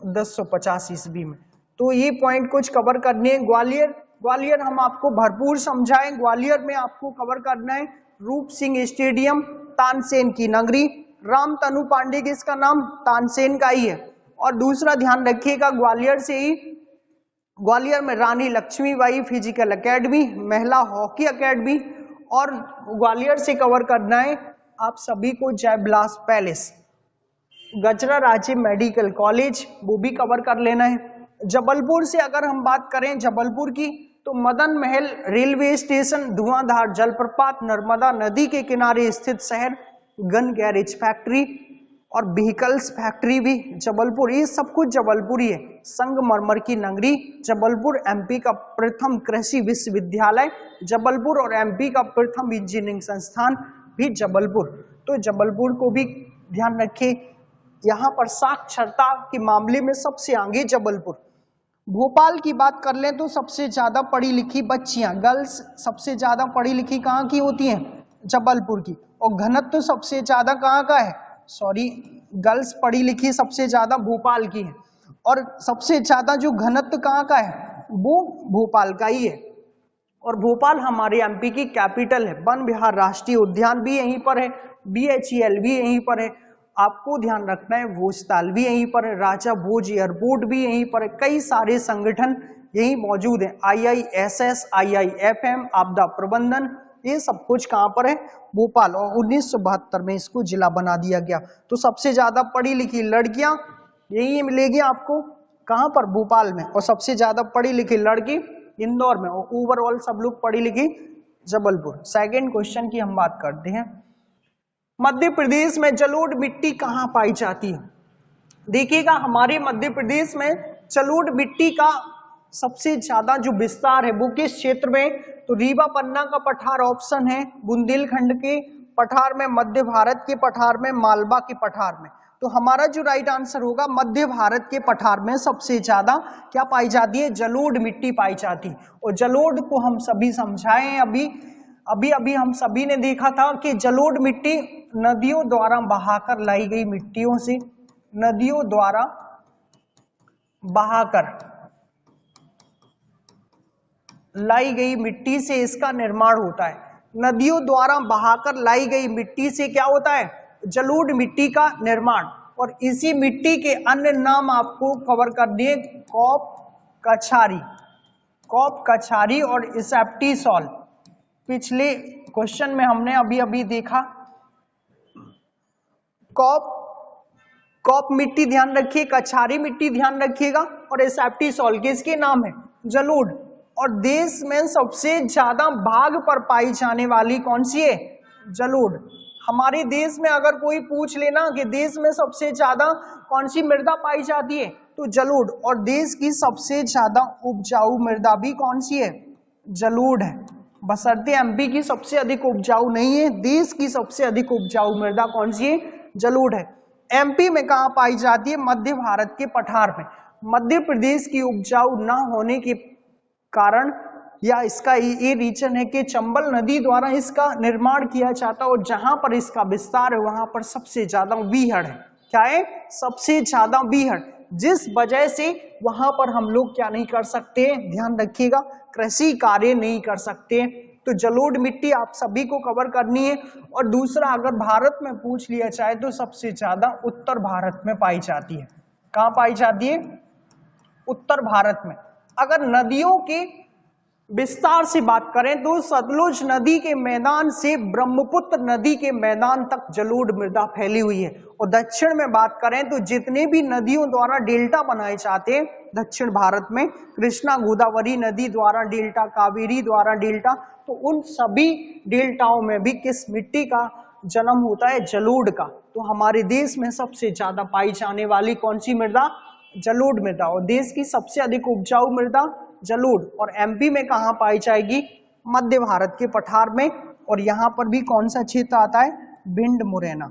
1050 ईस्वी में। तो ये पॉइंट कुछ कवर करने हैं। ग्वालियर, ग्वालियर हम आपको भरपूर समझाएं। ग्वालियर में आपको कवर करना है रूप सिंह स्टेडियम, तानसेन की नगरी। रामतनु पांडे किसका नाम? तानसेन का ही है। और दूसरा ध्यान रखिएगा, ग्वालियर से ही, ग्वालियर में रानी लक्ष्मीबाई फिजिकल एकेडमी, महिला हॉकी एकेडमी। और ग्वालियर से कवर करना है आप सभी को जय विलास पैलेस, गजरा राज्य मेडिकल कॉलेज, वो भी कवर कर लेना है। जबलपुर से अगर हम बात करें जबलपुर की, तो मदन महल रेलवे स्टेशन, धुआंधार जलप्रपात, नर्मदा नदी के किनारे स्थित शहर, गन गैरेज फैक्ट्री और व्हीकल्स फैक्ट्री भी जबलपुर। ये सब कुछ जबलपुर ही है। संगमरमर की नगरी जबलपुर, एमपी का प्रथम कृषि विश्वविद्यालय जबलपुर और एमपी का प्रथम इंजीनियरिंग संस्थान भी जबलपुर। तो जबलपुर को भी ध्यान रखें। यहाँ पर साक्षरता के मामले में सबसे आगे जबलपुर। भोपाल की बात कर लें तो सबसे ज्यादा पढ़ी लिखी बच्चियां, गर्ल्स सबसे ज्यादा पढ़ी लिखी कहाँ की होती हैं? जबलपुर की। और घनत्व तो सबसे ज्यादा कहाँ का है? गर्ल्स पढ़ी लिखी सबसे ज्यादा भोपाल की है। और सबसे ज्यादा जो घनत्व कहाँ का है? वो भोपाल का ही है। और भोपाल हमारे एमपी की कैपिटल है। वन विहार राष्ट्रीय उद्यान भी यहीं पर है, BHEL भी यहीं पर है। आपको ध्यान रखना है भोजताल भी यहीं पर है, राजा भोज एयरपोर्ट भी यहीं पर है। कई सारे संगठन यहीं मौजूद हैं, IISS, IIFM, आपदा प्रबंधन, ये सब कुछ कहाँ पर है? भोपाल। और 1972 में इसको जिला बना दिया गया। तो सबसे ज्यादा पढ़ी लिखी लड़कियां यही मिलेगी आपको, कहाँ पर? भोपाल में। और सबसे ज्यादा पढ़ी लिखी लड़की इंदौर में। और ओवरऑल सब लोग पढ़ी लिखी जबलपुर। सेकंड क्वेश्चन की हम बात करते हैं, मध्य प्रदेश में जलोढ़ मिट्टी कहाँ पाई जाती है? देखिएगा हमारे मध्य प्रदेश में जलोढ़ मिट्टी का सबसे ज्यादा जो विस्तार है वो किस क्षेत्र में? तो रीवा पन्ना का पठार ऑप्शन है, बुंदेलखंड के पठार में, मध्य भारत के पठार में, मालवा के पठार में। तो हमारा जो राइट आंसर होगा, मध्य भारत के पठार में सबसे ज्यादा क्या पाई जाती है? जलोढ़ मिट्टी पाई जाती है। और जलोढ़ को हम सभी समझाए हैं, अभी हम सभी ने देखा था कि जलोढ़ मिट्टी नदियों द्वारा बहाकर लाई गई मिट्टियों से, नदियों द्वारा बहाकर लाई गई मिट्टी से इसका निर्माण होता है। नदियों द्वारा बहाकर लाई गई मिट्टी से क्या होता है? जलोढ़ मिट्टी का निर्माण। और इसी मिट्टी के अन्य नाम आपको कवर कर दिए, कॉप कछारी और एसेप्टिसॉल। पिछले क्वेश्चन में हमने अभी देखा कॉप मिट्टी ध्यान रखिए, कछारी मिट्टी ध्यान रखिएगा, और एसेप्टिसॉल किसके नाम है? जलोढ़। और देश में सबसे ज्यादा भाग पर पाई जाने वाली कौन सी है? जलोढ़। हमारे देश में अगर कोई पूछ लेना कि देश में सबसे ज्यादा कौन सी मृदा पाई जाती है, तो जलोढ़। और देश की सबसे ज्यादा उपजाऊ मृदा भी कौन सी है? जलोढ़ है। बशर्ते एमपी की सबसे अधिक उपजाऊ नहीं है, देश की सबसे अधिक उपजाऊ मृदा कौन सी है? जलोढ़ है। एमपी में कहाँ पाई जाती है? मध्य भारत के पठार में। मध्य प्रदेश की उपजाऊ न होने के कारण या इसका ये रीजन है कि चंबल नदी द्वारा इसका निर्माण किया जाता है, और जहां पर इसका विस्तार है वहां पर सबसे ज्यादा वीहड़ है। क्या है, सबसे ज्यादा बीहड़, जिस वजह से वहां पर हम लोग क्या नहीं कर सकते, ध्यान रखिएगा, कृषि कार्य नहीं कर सकते। तो जलोढ़ मिट्टी आप सभी को कवर करनी है। और दूसरा, अगर भारत में पूछ लिया जाए तो सबसे ज्यादा उत्तर भारत में पाई जाती है। कहां पाई जाती है, उत्तर भारत में। अगर नदियों के विस्तार से बात करें तो सतलुज नदी के मैदान से ब्रह्मपुत्र नदी के मैदान तक जलोढ़ मृदा फैली हुई है। और दक्षिण में बात करें तो जितने भी नदियों द्वारा डेल्टा बनाए जाते हैं दक्षिण भारत में, कृष्णा गोदावरी नदी द्वारा डेल्टा, कावेरी द्वारा डेल्टा, तो उन सभी डेल्टाओं में भी किस मिट्टी का जन्म होता है, जलोढ़ का। तो हमारे देश में सबसे ज्यादा पाई जाने वाली कौन सी मृदा, जलोढ़ मृदा। और देश की सबसे अधिक उपजाऊ मृदा जलोढ़। और एमपी में कहां पाई जाएगी, मध्य भारत के पठार में। और यहां पर भी कौन सा क्षेत्र आता है, भिंड मुरैना।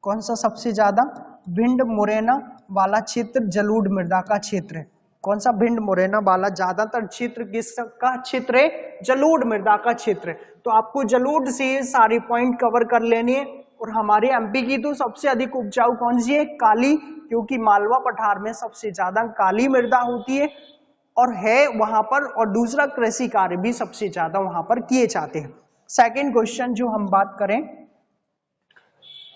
कौन सा सबसे ज्यादा, भिंड मुरैना वाला क्षेत्र जलोढ़ मृदा का क्षेत्र है। कौन सा, भिंड मुरैना वाला ज्यादातर क्षेत्र किसका क्षेत्र है, जलोढ़ मृदा का क्षेत्र है। तो आपको जलोढ़ से सारे पॉइंट कवर कर लेने हैं। और हमारे एमपी की तो सबसे अधिक उपजाऊ कौन सी है, काली, क्योंकि मालवा पठार में सबसे ज्यादा काली मृदा होती है और है वहां पर। और दूसरा, कृषि कार्य भी सबसे ज्यादा वहां पर किए जाते हैं। सेकंड क्वेश्चन जो हम बात करें,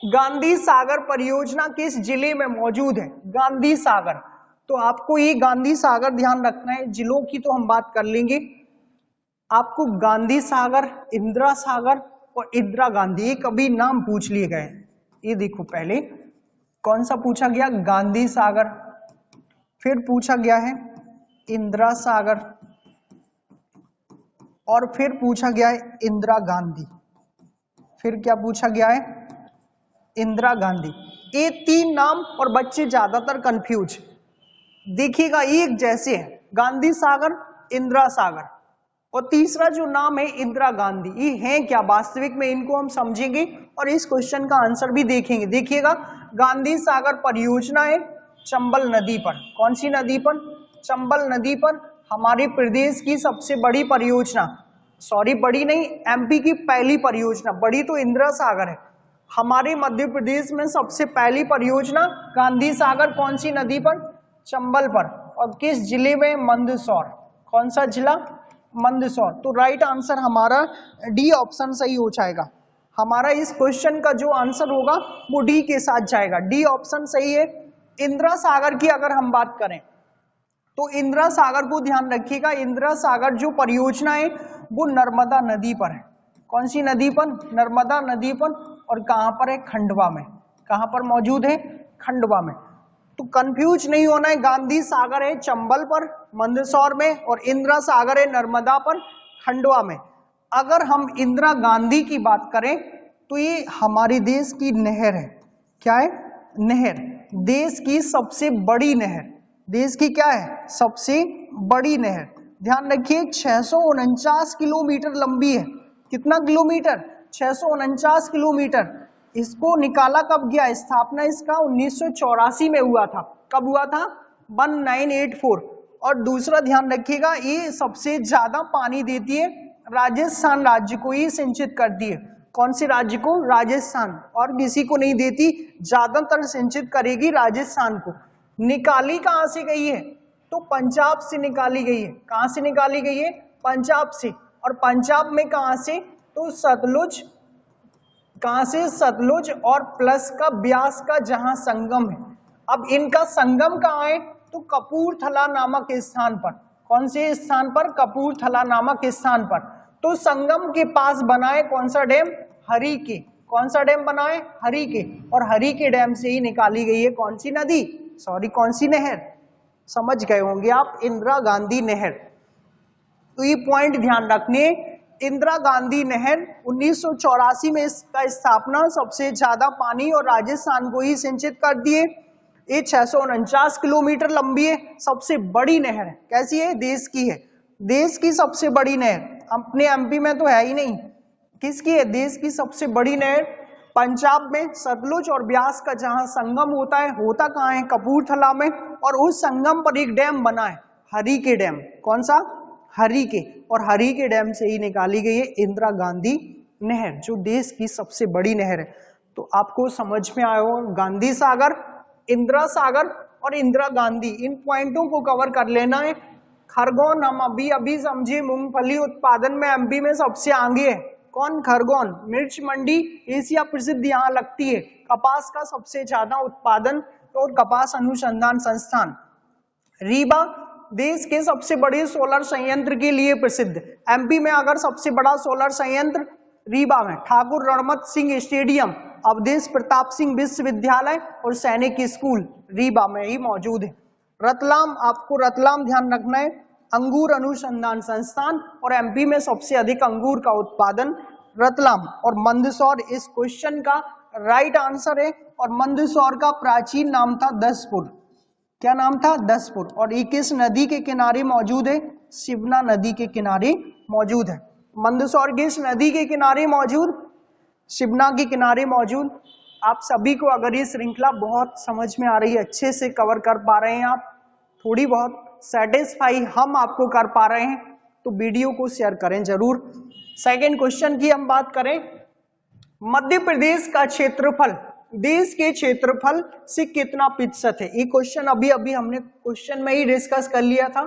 गांधी सागर परियोजना किस जिले में मौजूद है, गांधी सागर। तो आपको ये गांधी सागर ध्यान रखना है। जिलों की तो हम बात कर लेंगे, आपको गांधी सागर, इंदिरा सागर और इंदिरा गांधी, ये कभी नाम पूछ लिए गए। ये देखो, पहले कौन सा पूछा गया, गांधी सागर, फिर पूछा गया है इंदिरा सागर, और फिर पूछा गया है इंदिरा गांधी, फिर क्या पूछा गया है, इंदिरा गांधी। ये तीन नाम, और बच्चे ज्यादातर कंफ्यूज, देखिएगा एक जैसे है, गांधी सागर, इंदिरा सागर, और तीसरा जो नाम है इंदिरा गांधी। ये है क्या वास्तविक में, इनको हम समझेंगे और इस क्वेश्चन का आंसर भी देखेंगे। देखिएगा, गांधी सागर परियोजना है चंबल नदी पर। कौन सी नदी पर, चंबल नदी पर। हमारे प्रदेश की सबसे बड़ी परियोजना, सॉरी बड़ी नहीं, एमपी की पहली परियोजना, बड़ी तो इंदिरा सागर है, हमारे मध्य प्रदेश में सबसे पहली परियोजना गांधी सागर। कौन सी नदी पर, चंबल पर। और किस जिले में, मंदसौर। कौन सा जिला, मंदसौर। तो राइट आंसर हमारा डी ऑप्शन सही हो जाएगा। हमारा इस क्वेश्चन का जो आंसर होगा वो डी के साथ जाएगा, डी ऑप्शन सही है। इंदिरा सागर की अगर हम बात करें तो इंदिरा सागर को ध्यान रखिएगा, इंदिरा सागर जो परियोजना है वो नर्मदा नदी पर है। कौन सी नदी पर, नर्मदा नदी पर। और कहां पर है, खंडवा में। कहां पर मौजूद है, खंडवा में। तो कंफ्यूज नहीं होना है, गांधी सागर है चंबल पर, मंदसौर में, और इंदिरा सागर है नर्मदा पर, खंडवा में। अगर हम इंदिरा गांधी की बात करें तो ये हमारे देश की नहर है। क्या है, नहर, देश की सबसे बड़ी नहर, देश की क्या है, सबसे बड़ी नहर। ध्यान रखिए 649 किलोमीटर लंबी है। कितना किलोमीटर, 649 किलोमीटर। इसको निकाला कब गया, स्थापना इसका 1984 में हुआ था। कब हुआ था, 1984। और दूसरा ध्यान रखिएगा, ये सबसे ज्यादा पानी देती है राजस्थान राज्य को, ही सिंचित करती है। कौन से राज्य को, राजस्थान, और किसी को नहीं देती, ज्यादातर सिंचित करेगी राजस्थान को। निकाली कहां से गई है, तो पंजाब से निकाली गई है। कहां से निकाली गई है, पंजाब से। और पंजाब में कहां से, तो सतलुज, कहां से, सतलुज और प्लस का ब्यास का जहां संगम है। अब इनका संगम कहां है, तो कपूरथला नामक स्थान पर। कौन से स्थान पर, कपूरथला नामक स्थान पर। तो संगम के पास बनाए कौन सा डैम, हरिके। कौन सा डैम बनाए, हरिके। और हरिके डैम से ही निकाली गई है कौन सी नदी, सॉरी कौन सी नहर, समझ गए होंगे आप, इंदिरा गांधी नहर। तो ये पॉइंट ध्यान रखने, इंदिरा गांधी नहर 1984 में इसका स्थापना, सबसे ज्यादा पानी और राजस्थान को ही सिंचित कर दिए। ये 649 किलोमीटर लंबी है, सबसे बड़ी नहर है। कैसी है, देश की है, देश की सबसे बड़ी नहर। अपने एमपी में तो है ही नहीं, किसकी है, देश की सबसे बड़ी नहर। पंजाब में सतलुज और ब्यास का जहां संगम होता है, होता कहां है, कपूरथला में। और उस संगम पर एक डैम बना है, हरिके डैम। कौन सा, हरिके। और हरिके डैम से ही निकाली गई है इंदिरा गांधी नहर, जो देश की सबसे बड़ी नहर है। तो आपको समझ में आया हो, गांधी सागर इंदिरा सागर और इंदिरा गांधी, इन पॉइंटों को कवर कर लेना है। खरगोन हम अभी अभी समझे मूंगफली उत्पादन में एमपी में सबसे आगे है। कौन? खरगोन। मिर्च मंडी एशिया प्रसिद्ध यहाँ लगती है। कपास का सबसे ज्यादा उत्पादन और कपास अनुसंधान संस्थान। रीवा देश के सबसे बड़े सोलर संयंत्र के लिए प्रसिद्ध। एमपी में अगर सबसे बड़ा सोलर संयंत्र रीवा में ठाकुर रणमत सिंह स्टेडियम, अवधेश प्रताप सिंह विश्वविद्यालय और सैनिक स्कूल रीवा में ही मौजूद है। रतलाम, आपको रतलाम ध्यान रखना है, अंगूर अनुसंधान संस्थान और एमपी में सबसे अधिक अंगूर का उत्पादन रतलाम। और मंदसौर इस क्वेश्चन का राइट आंसर है। और मंदसौर का प्राचीन नाम था दसपुर। क्या नाम था? दसपुर। और ये किस नदी के किनारे मौजूद है? शिवना नदी के किनारे मौजूद है। मंदसौर किस नदी के किनारे मौजूद? शिवना के किनारे मौजूद। आप सभी को अगर ये श्रृंखला बहुत समझ में आ रही है, अच्छे से कवर कर पा रहे हैं, आप थोड़ी बहुत सेटिस्फाई हम आपको कर पा रहे हैं, तो वीडियो को शेयर करें जरूर। सेकंड क्वेश्चन की हम बात करें, मध्य प्रदेश का क्षेत्रफल देश के क्षेत्रफल से कितना प्रतिशत है? ये क्वेश्चन अभी अभी हमने क्वेश्चन में ही डिस्कस कर लिया था।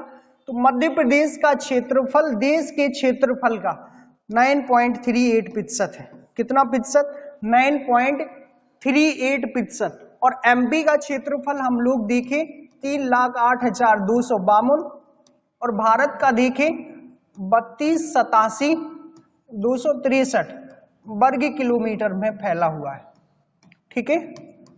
तो मध्य प्रदेश का क्षेत्रफल देश के क्षेत्रफल का 9.38% है। कितना प्रतिशत? 9.38%। और एमपी का क्षेत्रफल हम लोग देखें 3,08,252 और भारत का देखें 32,87,263 वर्ग किलोमीटर में फैला हुआ है। ठीक है,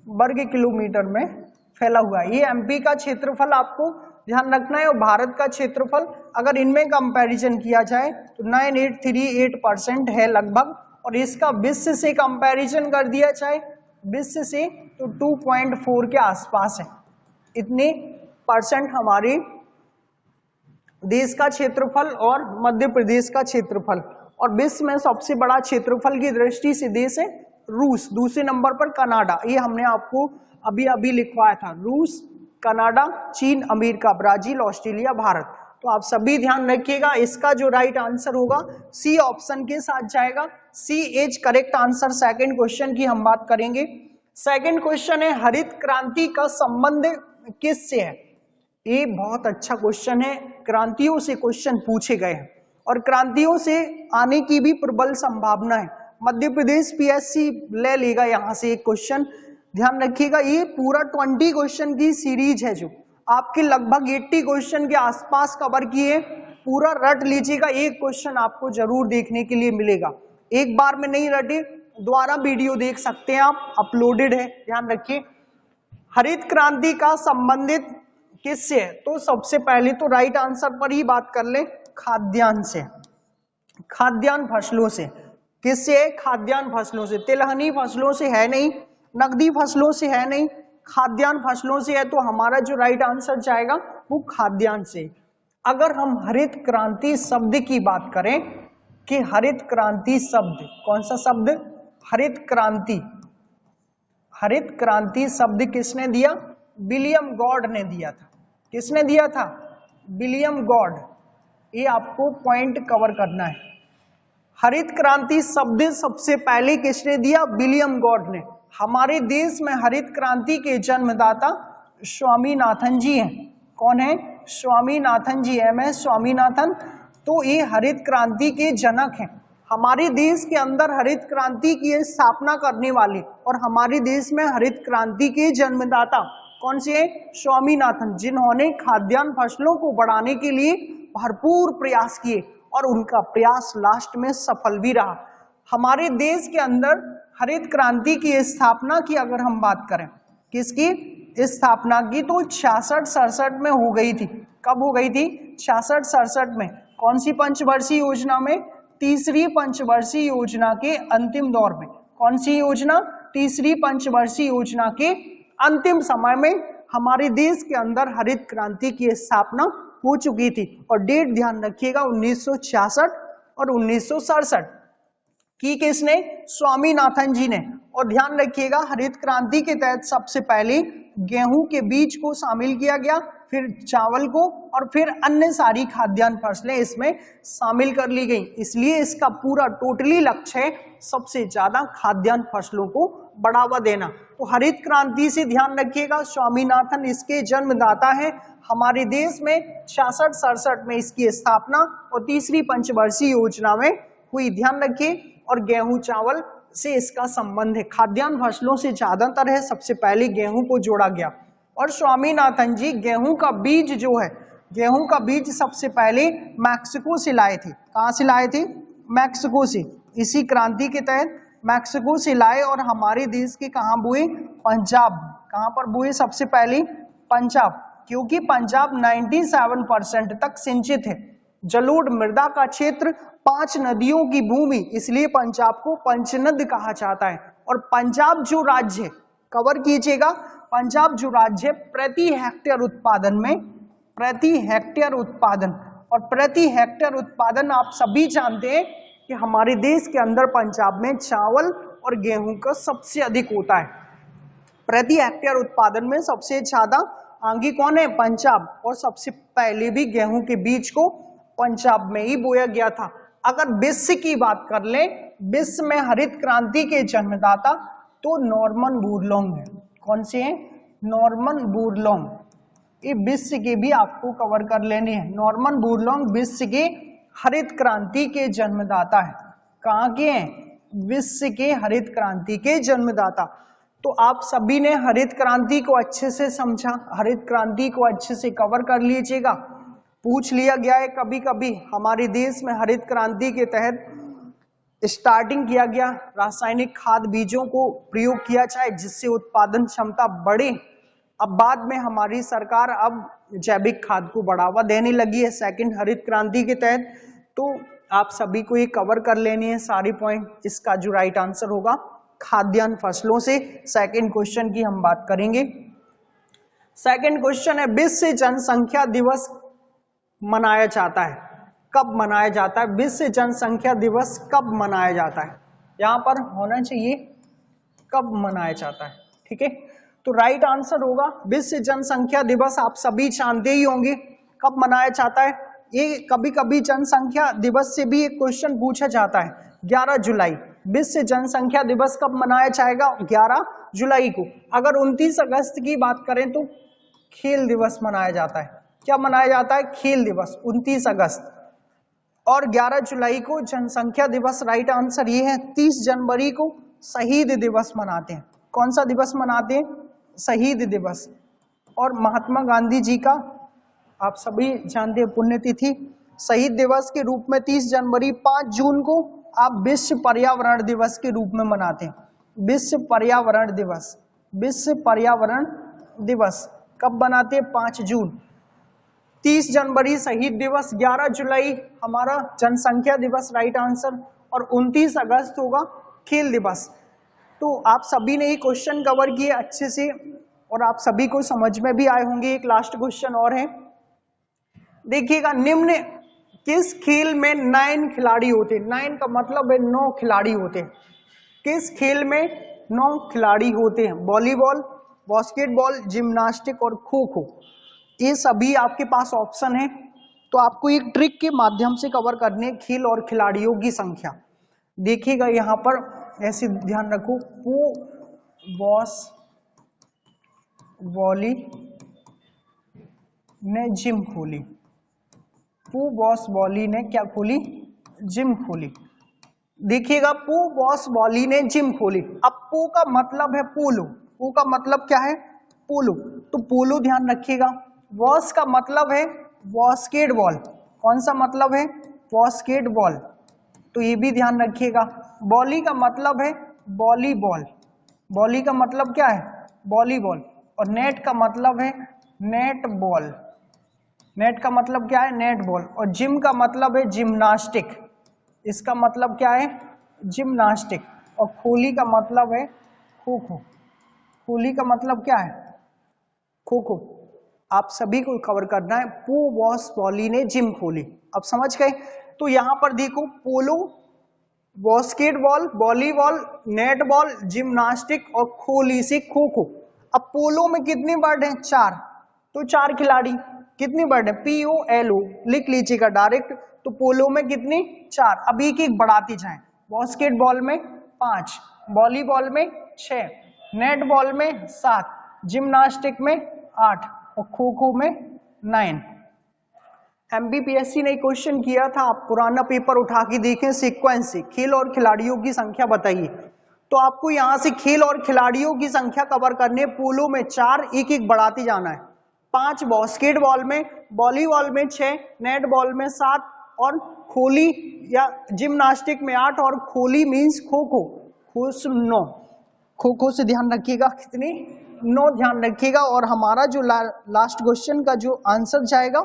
वर्ग किलोमीटर में फैला हुआ है। ये एमपी का क्षेत्रफल आपको ध्यान रखना है। और भारत का क्षेत्रफल अगर इनमें कंपैरिजन किया जाए तो 9.38% है लगभग। और इसका विश्व से कंपैरिजन कर दिया जाए विश्व से तो 2.4 के आसपास है। इतने परसेंट हमारे देश का क्षेत्रफल और मध्य प्रदेश का क्षेत्रफल। और विश्व में सबसे बड़ा क्षेत्रफल की दृष्टि से देश है रूस, दूसरे नंबर पर कनाडा। ये हमने आपको अभी अभी लिखवाया था, रूस, कनाडा, चीन, अमेरिका, ब्राजील, ऑस्ट्रेलिया, भारत। तो आप सभी ध्यान रखिएगा, इसका जो राइट आंसर होगा सी ऑप्शन के साथ जाएगा। C is correct answer. Second question की हम बात करेंगे। सेकंड क्वेश्चन है, हरित क्रांति का संबंध किससे है? ये बहुत अच्छा क्वेश्चन है। क्रांतियों से क्वेश्चन पूछे गए हैं और क्रांतियों से आने की भी प्रबल संभावना है। मध्य प्रदेश पीएससी ले लेगा यहां से एक क्वेश्चन। ध्यान रखिएगा, ये पूरा 20 क्वेश्चन की सीरीज है जो आपके लगभग 80 क्वेश्चन के आसपास कवर किए। पूरा रट लीजिएगा, एक क्वेश्चन आपको जरूर देखने के लिए मिलेगा। एक बार में नहीं रटे, दोबारा वीडियो देख सकते हैं आप, अपलोडेड है। ध्यान रखिए, हरित क्रांति का संबंधित किससे है? तो सबसे पहले तो राइट आंसर पर ही बात कर ले, खाद्यान्न से, खाद्यान्न फसलों से। किससे? खाद्यान्न फसलों से। तिलहनी फसलों से है नहीं, नकदी फसलों से है नहीं, खाद्यान्न फसलों से है। तो हमारा जो राइट आंसर जाएगा वो खाद्यान्न से। अगर हम हरित क्रांति शब्द की बात करें कि हरित क्रांति शब्द, कौन सा शब्द? हरित क्रांति। हरित क्रांति शब्द किसने दिया? विलियम गॉड ने दिया था। किसने दिया था? William God. ये आपको पॉइंट कवर करना है। हरित क्रांति शब्द सबसे पहले किसने दिया? विलियम गॉड ने। हमारे देश में हरित क्रांति के जन्मदाता स्वामीनाथन जी हैं। कौन है? स्वामीनाथन जी, MS स्वामीनाथन। तो ये हरित क्रांति के जनक हैं। हमारे देश के अंदर हरित क्रांति की स्थापना करने वाले और हमारे देश में हरित क्रांति के जन्मदाता कौन से हैं? स्वामीनाथन, जिन्होंने खाद्यान्न फसलों को बढ़ाने के लिए भरपूर प्रयास किए और उनका प्रयास लास्ट में सफल भी रहा। हमारे देश के अंदर हरित क्रांति की स्थापना की अगर हम बात करें, किसकी स्थापना की? तो 66-67 में हो गई थी। कब हो गई थी? 66-67 में। कौन सी पंचवर्षीय योजना में? तीसरी पंचवर्षीय योजना के अंतिम दौर में। कौन सी योजना? तीसरी पंचवर्षीय योजना के अंतिम समय में हमारे देश के अंदर हरित क्रांति की स्थापना हो चुकी थी। और डेट ध्यान रखिएगा 1966 और 1967 की। किसने? स्वामीनाथन जी ने। और ध्यान रखिएगा, हरित क्रांति के तहत सबसे पहले गेहूं के बीज को शामिल किया गया, फिर चावल को, और फिर अन्य सारी खाद्यान्न फसलें इसमें शामिल कर ली गई। इसलिए इसका पूरा टोटली लक्ष्य है सबसे ज्यादा खाद्यान्न फसलों को बढ़ावा देना। तो हरित क्रांति से ध्यान रखिएगा, स्वामीनाथन इसके जन्मदाता हैं। हमारे देश में 66-67 में इसकी स्थापना और तीसरी पंचवर्षीय योजना में हुई, ध्यान रखिए। और गेहूं चावल से इसका संबंध है, खाद्यान्न फसलों से ज्यादातर है, सबसे पहले गेहूं को जोड़ा गया। और स्वामीनाथन जी गेहूं का बीज जो है, गेहूं का बीज सबसे पहले मैक्सिको से लाए थे। कहां से लाए थे? मैक्सिको से। इसी क्रांति के तहत मैक्सिको से लाए और हमारे देश के कहां बोए? पंजाब। कहां पर बोए सबसे पहले? पंजाब, क्योंकि पंजाब 97% तक सिंचित है, जलोढ़ मृदा का क्षेत्र, 5 नदियों की भूमि, इसलिए पंजाब को पंचनद कहा जाता है। और पंजाब जो राज्य, कवर कीजिएगा, पंजाब जो राज्य प्रति हेक्टेयर उत्पादन में, प्रति हेक्टेयर उत्पादन, और प्रति हेक्टेयर उत्पादन आप सभी जानते हैं कि हमारे देश के अंदर पंजाब में चावल और गेहूं का सबसे अधिक होता है। प्रति हेक्टेयर उत्पादन में सबसे ज्यादा आगे कौन है? पंजाब। और सबसे पहले भी गेहूं के बीज को पंजाब में ही बोया गया था। अगर विश्व की बात कर ले, विश्व में हरित क्रांति के जन्मदाता तो नॉर्मन बोरलॉग है। कौन से हैं? Norman Borlaug. ये विश्व के भी आपको कवर कर लेने हैं। नॉर्मन बोरलॉग विश्व के हरित क्रांति के जन्मदाता है। कहाँ के हैं? विश्व के हरित क्रांति के जन्मदाता। तो आप सभी ने हरित क्रांति को अच्छे से समझा, हरित क्रांति को अच्छे से कवर कर लीजिएगा। पूछ लिया गया है कभी कभी, हमारे देश में हरित क्रांति के तहत स्टार्टिंग किया गया, रासायनिक खाद बीजों को प्रयोग किया जाए जिससे उत्पादन क्षमता बढ़े। अब बाद में हमारी सरकार अब जैविक खाद को बढ़ावा देने लगी है सेकंड हरित क्रांति के तहत। तो आप सभी को ये कवर कर लेनी है सारी पॉइंट। इसका जो राइट आंसर होगा खाद्यान्न फसलों से। सेकंड क्वेश्चन की हम बात करेंगे। सेकंड क्वेश्चन है, विश्व जनसंख्या दिवस मनाया जाता है, कब मनाया जाता है? विश्व जनसंख्या दिवस कब मनाया जाता है? यहां पर होना चाहिए कब मनाया जाता है, ठीक है। तो राइट आंसर होगा विश्व जनसंख्या दिवस। आप सभी जानते ही होंगे कब मनाया जाता है। ये कभी कभी जनसंख्या दिवस से भी एक क्वेश्चन पूछा जाता है। 11 जुलाई, विश्व जनसंख्या दिवस कब मनाया जाएगा? 11 जुलाई को। अगर 29 अगस्त की बात करें तो खेल दिवस मनाया जाता है। क्या मनाया जाता है? खेल दिवस, 29 अगस्त। और 11 जुलाई को जनसंख्या दिवस। राइट आंसर ये है। 30 जनवरी को शहीद दिवस मनाते हैं। कौन सा दिवस मनाते हैं? शहीद दिवस। और महात्मा गांधी जी का आप सभी जानते हैं पुण्यतिथि, शहीद दिवस के रूप में 30 जनवरी। 5 जून को आप विश्व पर्यावरण दिवस के रूप में मनाते हैं। विश्व पर्यावरण दिवस, विश्व पर्यावरण दिवस कब मनाते हैं? 5 जून। 30 जनवरी शहीद दिवस, 11 जुलाई हमारा जनसंख्या दिवस राइट आंसर, और 29 अगस्त होगा खेल दिवस। तो आप सभी ने ये क्वेश्चन कवर किए अच्छे से और आप सभी को समझ में भी आए होंगे। एक लास्ट क्वेश्चन और है, देखिएगा, निम्न किस खेल में 9 खिलाड़ी होते हैं? 9 का मतलब है 9 खिलाड़ी होते हैं। किस खेल में 9 खिलाड़ी होते हैं? वॉलीबॉल, बास्केटबॉल, जिम्नास्टिक और खो खो। ये सभी आपके पास ऑप्शन है। तो आपको एक ट्रिक के माध्यम से कवर करने खेल और खिलाड़ियों की संख्या। देखिएगा यहाँ पर ऐसे ध्यान रखो, पू बॉस वॉली ने जिम खोली। पू बॉस वॉली ने क्या खोली? जिम खोली। देखिएगा, पू बॉस वॉली ने जिम खोली। अब पू का मतलब है पोलो। पू का मतलब क्या है? पोलो। तो पोलो ध्यान रखिएगा। वॉस का मतलब है बास्केटबॉल। कौन सा मतलब है? बास्केटबॉल। तो ये भी ध्यान रखिएगा। बॉली का मतलब है वॉलीबॉल। बॉली का मतलब क्या है? वॉलीबॉल। और नेट का मतलब है नेट बॉल। नेट का मतलब क्या है? Net ball. और जिम का मतलब है जिम्नास्टिक। इसका मतलब क्या है? जिम्नास्टिक। और खोली का मतलब है खो खो। खोली का मतलब क्या है? खो खो। आप सभी को कवर करना है। पू बॉस वॉली ने जिम खोली। अब समझ गए? तो यहां पर देखो, पोलो, बास्केटबॉल, वॉलीबॉल, नेटबॉल, जिम्नास्टिक और खोली से खो खो। अब पोलो में कितने वर्ड हैं? 4। तो 4 खिलाड़ी। कितनी वर्ड है? POLO लिख लीजिएगा डायरेक्ट। तो पोलो में कितनी? 4। अब एक एक बढ़ाते जाएं। बास्केटबॉल में 5, वॉलीबॉल में 6, नेट बॉल में 7, जिम्नास्टिक में 8 और खो खो में 9। एमपीपीएससी ने क्वेश्चन किया था, आप पुराना पेपर उठा के देखें सीक्वेंस से, खेल और खिलाड़ियों की संख्या बताइए। तो आपको यहां से खेल और खिलाड़ियों की संख्या कवर करने, पोलो में 4 एक एक बढ़ाते जाना है। 5 बास्केटबॉल में, वॉलीबॉल में 6, नेट बॉल में 7 और खोली या जिम्नास्टिक में 8 और खोली मीन्स खो खो, 9। खो खो से ध्यान रखिएगा कितनी, 9 ध्यान रखिएगा। और हमारा जो लास्ट क्वेश्चन का जो आंसर जाएगा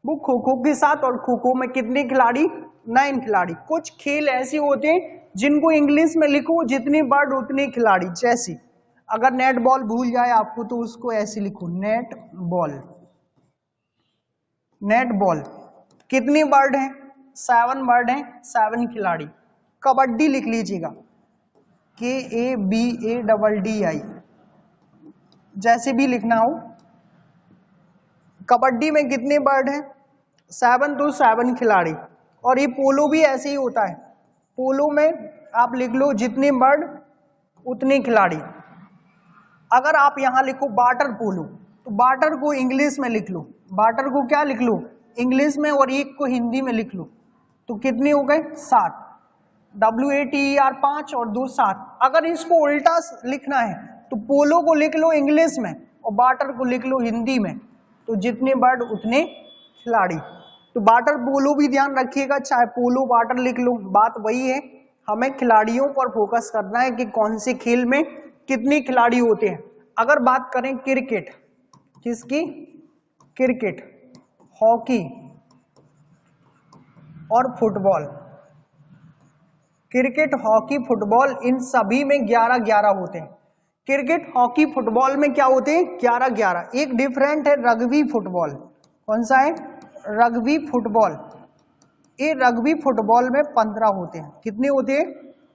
वो खो खो के साथ, और खो खो में कितने खिलाड़ी, 9 खिलाड़ी। कुछ खेल ऐसे होते हैं जिनको इंग्लिश में लिखो जितने वर्ड उतने खिलाड़ी, जैसे अगर नेट बॉल भूल जाए आपको तो उसको ऐसे लिखो नेट बॉल। नेट बॉल कितने वर्ड हैं, 7 वर्ड हैं, 7 खिलाड़ी। कबड्डी लिख लीजिएगा KABADDI, जैसे भी लिखना हो। कबड्डी में कितने वर्ड हैं, 7, तो 7 खिलाड़ी। और ये पोलो भी ऐसे ही होता है, पोलो में आप लिख लो जितने वर्ड उतने खिलाड़ी। अगर आप यहां लिखो वाटर पोलो, तो वाटर को इंग्लिश में लिख लो, वाटर को क्या लिख लो, इंग्लिश में, और एक को हिंदी में लिख लो, तो कितने हो गए, 7। WATER 5 और 2 7। अगर इसको उल्टा लिखना है तो पोलो को लिख लो इंग्लिश में और वाटर को लिख लो हिंदी में, तो जितने वर्ड उतने खिलाड़ी। तो वाटर पोलो भी ध्यान रखिएगा, चाहे पोलो वाटर लिख लो, बात वही है। हमें खिलाड़ियों पर फोकस करना है कि कौन से खेल में कितने खिलाड़ी होते हैं। अगर बात करें क्रिकेट, किसकी, क्रिकेट, हॉकी और फुटबॉल, क्रिकेट, हॉकी, फुटबॉल, इन सभी में 11-11 होते हैं। क्रिकेट, हॉकी, फुटबॉल में क्या होते हैं, 11-11। एक डिफरेंट है रग्बी फुटबॉल। कौन सा है, रग्बी फुटबॉल। ये रग्बी फुटबॉल में 15 होते हैं। कितने होते हैं,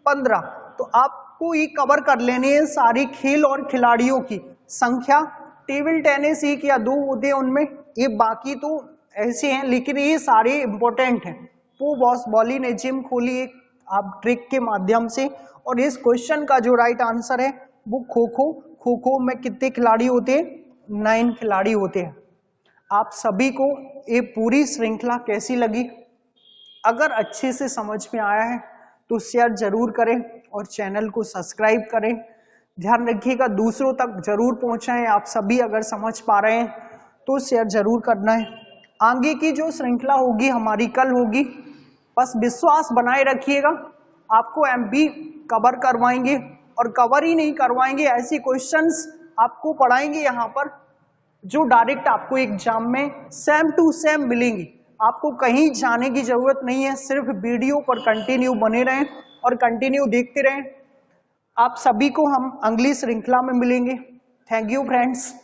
15। तो आपको ये कवर कर लेने हैं सारी खेल और खिलाड़ियों की संख्या। टेबल टेनिस 1 या 2 होते हैं उनमें, ये बाकी तो ऐसे हैं, लेकिन ये सारे इंपॉर्टेंट हैं। वो बॉस बॉली ने जिम खोली एक आप ट्रिक के माध्यम से। और इस क्वेश्चन का जो राइट आंसर है वो खो खो। खो खो में कितने खिलाड़ी होते हैं, 9 खिलाड़ी होते हैं। आप सभी को ये पूरी श्रृंखला कैसी लगी, अगर अच्छे से समझ में आया है तो शेयर जरूर करें और चैनल को सब्सक्राइब करें। ध्यान रखिएगा दूसरों तक जरूर पहुंचाएं। आप सभी अगर समझ पा रहे हैं तो शेयर जरूर करना है। आगे की जो श्रृंखला होगी हमारी कल होगी, बस विश्वास बनाए रखिएगा। आपको एमपी कवर करवाएंगे, और कवर ही नहीं करवाएंगे, ऐसी क्वेश्चंस आपको पढ़ाएंगे यहाँ पर जो डायरेक्ट आपको एग्जाम में सेम टू सेम मिलेंगी। आपको कहीं जाने की जरूरत नहीं है, सिर्फ वीडियो पर कंटिन्यू बने रहें और कंटिन्यू देखते रहें। आप सभी को हम अगली श्रृंखला में मिलेंगे। Thank you friends.